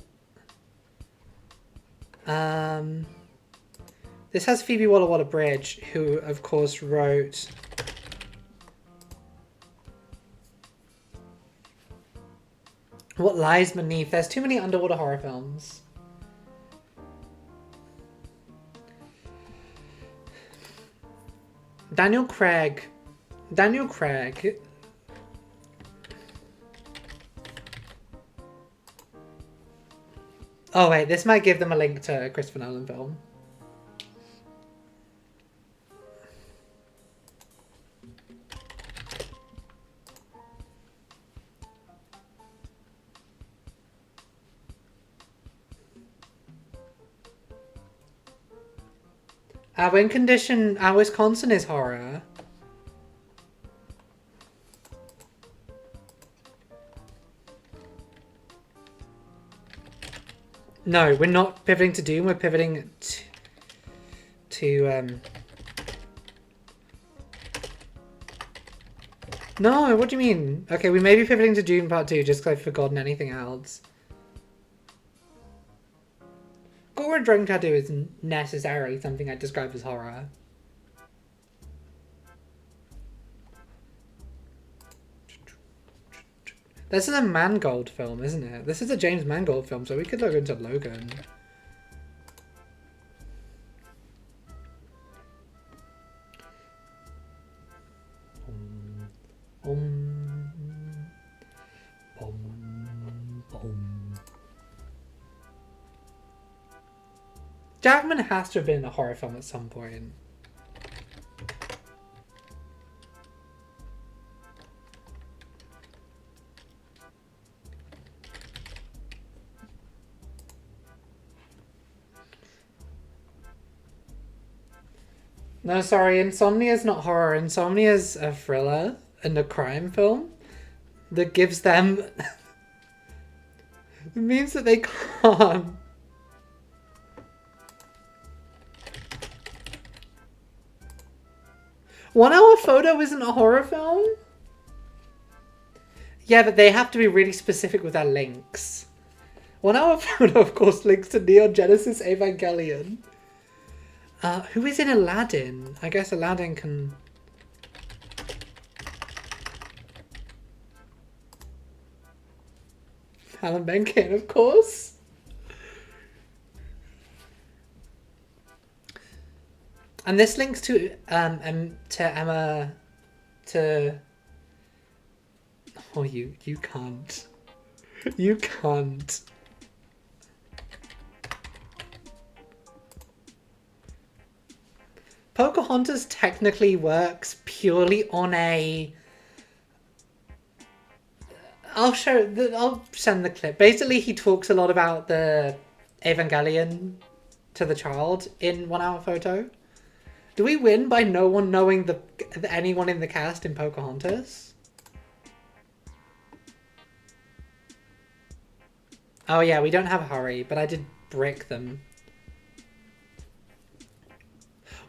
A: This has Phoebe Waller-Waller-Bridge, who of course wrote... What Lies Beneath? There's too many underwater horror films. Daniel Craig. Oh wait, this might give them a link to a Christopher Nolan film. Win Condition, Wisconsin is horror. No, we're not pivoting to Doom, we're pivoting to No, what do you mean? Okay, we may be pivoting to Doom Part 2 just because I've forgotten anything else. Gore and Drone Tattoo isn't necessarily something I'd describe as horror. This is a Mangold film, isn't it? This is a James Mangold film, so we could look into Logan. Jackman has to have been in a horror film at some point. No, sorry, Insomnia's not horror. Insomnia's a thriller and a crime film that gives them... It means that they can't... 1 Hour Photo isn't a horror film? Yeah, but they have to be really specific with their links. 1 Hour Photo, of course, links to Neon Genesis Evangelion. Who is in Aladdin? I guess Aladdin can... Alan Menken, of course. And this links to Emma, to... Oh, you can't. You can't. Pocahontas technically works purely on a... I'll send the clip. Basically, he talks a lot about the Evangelion to the child in 1 Hour Photo. Do we win by no one knowing anyone in the cast in Pocahontas? Oh yeah, we don't have Hurry, but I did brick them.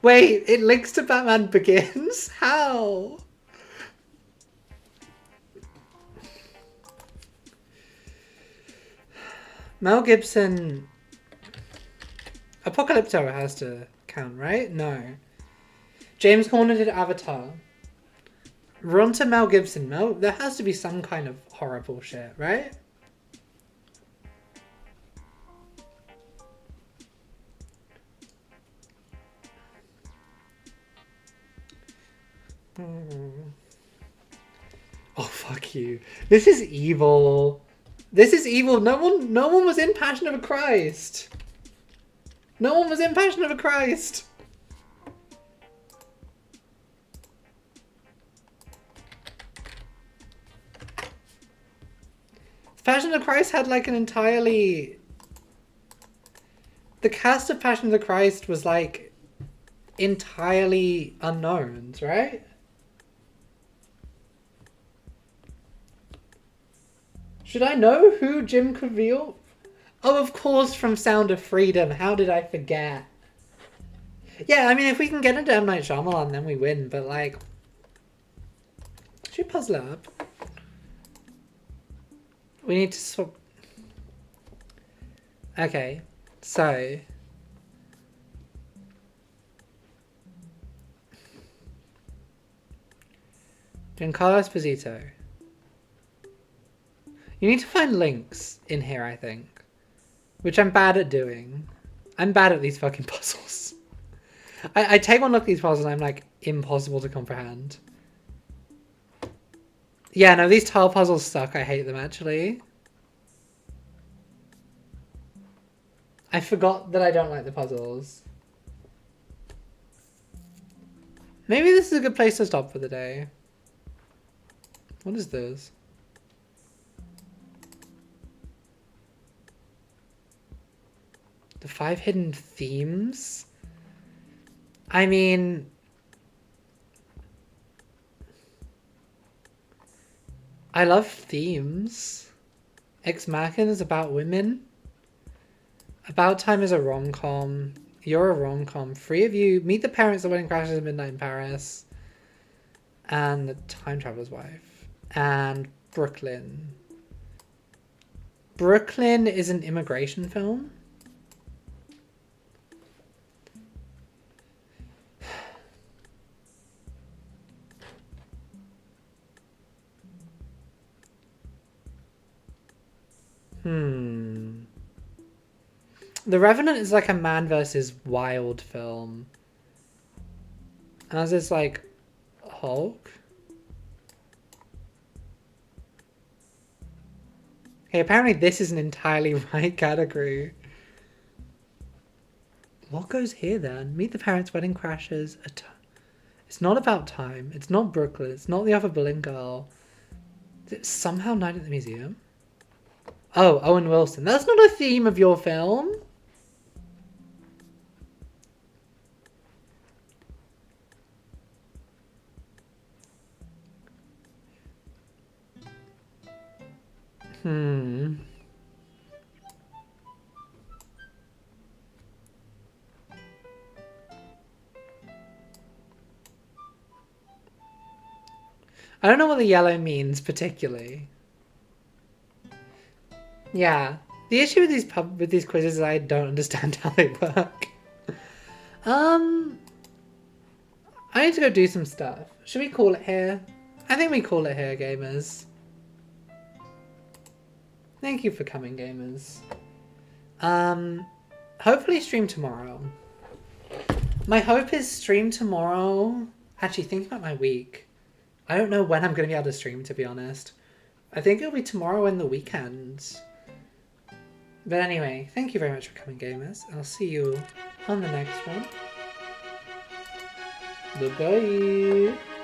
A: Wait, it links to Batman Begins? How? Mel Gibson... Apocalypto has to count, right? No. James Horner did Avatar. Run to Mel Gibson. There has to be some kind of horror bullshit, right? Oh, fuck you. This is evil. This is evil. No one was in Passion of a Christ. No one was in Passion of a Christ. Passion of the Christ had like an entirely... The cast of Passion of the Christ was like entirely unknowns, right? Should I know who Jim Caviezel? Oh, of course, from Sound of Freedom. How did I forget? Yeah, I mean, if we can get into M. Night Shyamalan, then we win. But like, should we puzzle it up? We need to swap. Okay, so Giancarlo Esposito. You need to find links in here, I think. Which I'm bad at doing. I'm bad at these fucking puzzles. I take one look at these puzzles and I'm like, impossible to comprehend. Yeah, no, these tile puzzles suck. I hate them, actually. I forgot that I don't like the puzzles. Maybe this is a good place to stop for the day. What is this? The 5 hidden themes? I mean... I love themes. Ex Machina is about women. About Time is a rom-com. You're a rom-com. 3 of you. Meet the Parents, The Wedding Crashes, Midnight in Paris. And The Time Traveler's Wife. And Brooklyn. Brooklyn is an immigration film. The Revenant is like a man versus wild film. As is like Hulk. Okay, apparently this is an entirely right category. What goes here then? Meet the Parents, Wedding Crashes. It's not About Time. It's not Brooklyn. It's not The Other Berlin Girl. It's somehow Night at the Museum. Oh, Owen Wilson. That's not a theme of your film. I don't know what the yellow means particularly. Yeah, the issue with these quizzes is I don't understand how they work. I need to go do some stuff. Should we call it here? I think we call it here, gamers. Thank you for coming, gamers. Hopefully stream tomorrow. My hope is stream tomorrow. Actually, think about my week. I don't know when I'm going to be able to stream, to be honest. I think it'll be tomorrow and the weekend. But anyway, thank you very much for coming, gamers. I'll see you on the next one. Bye-bye.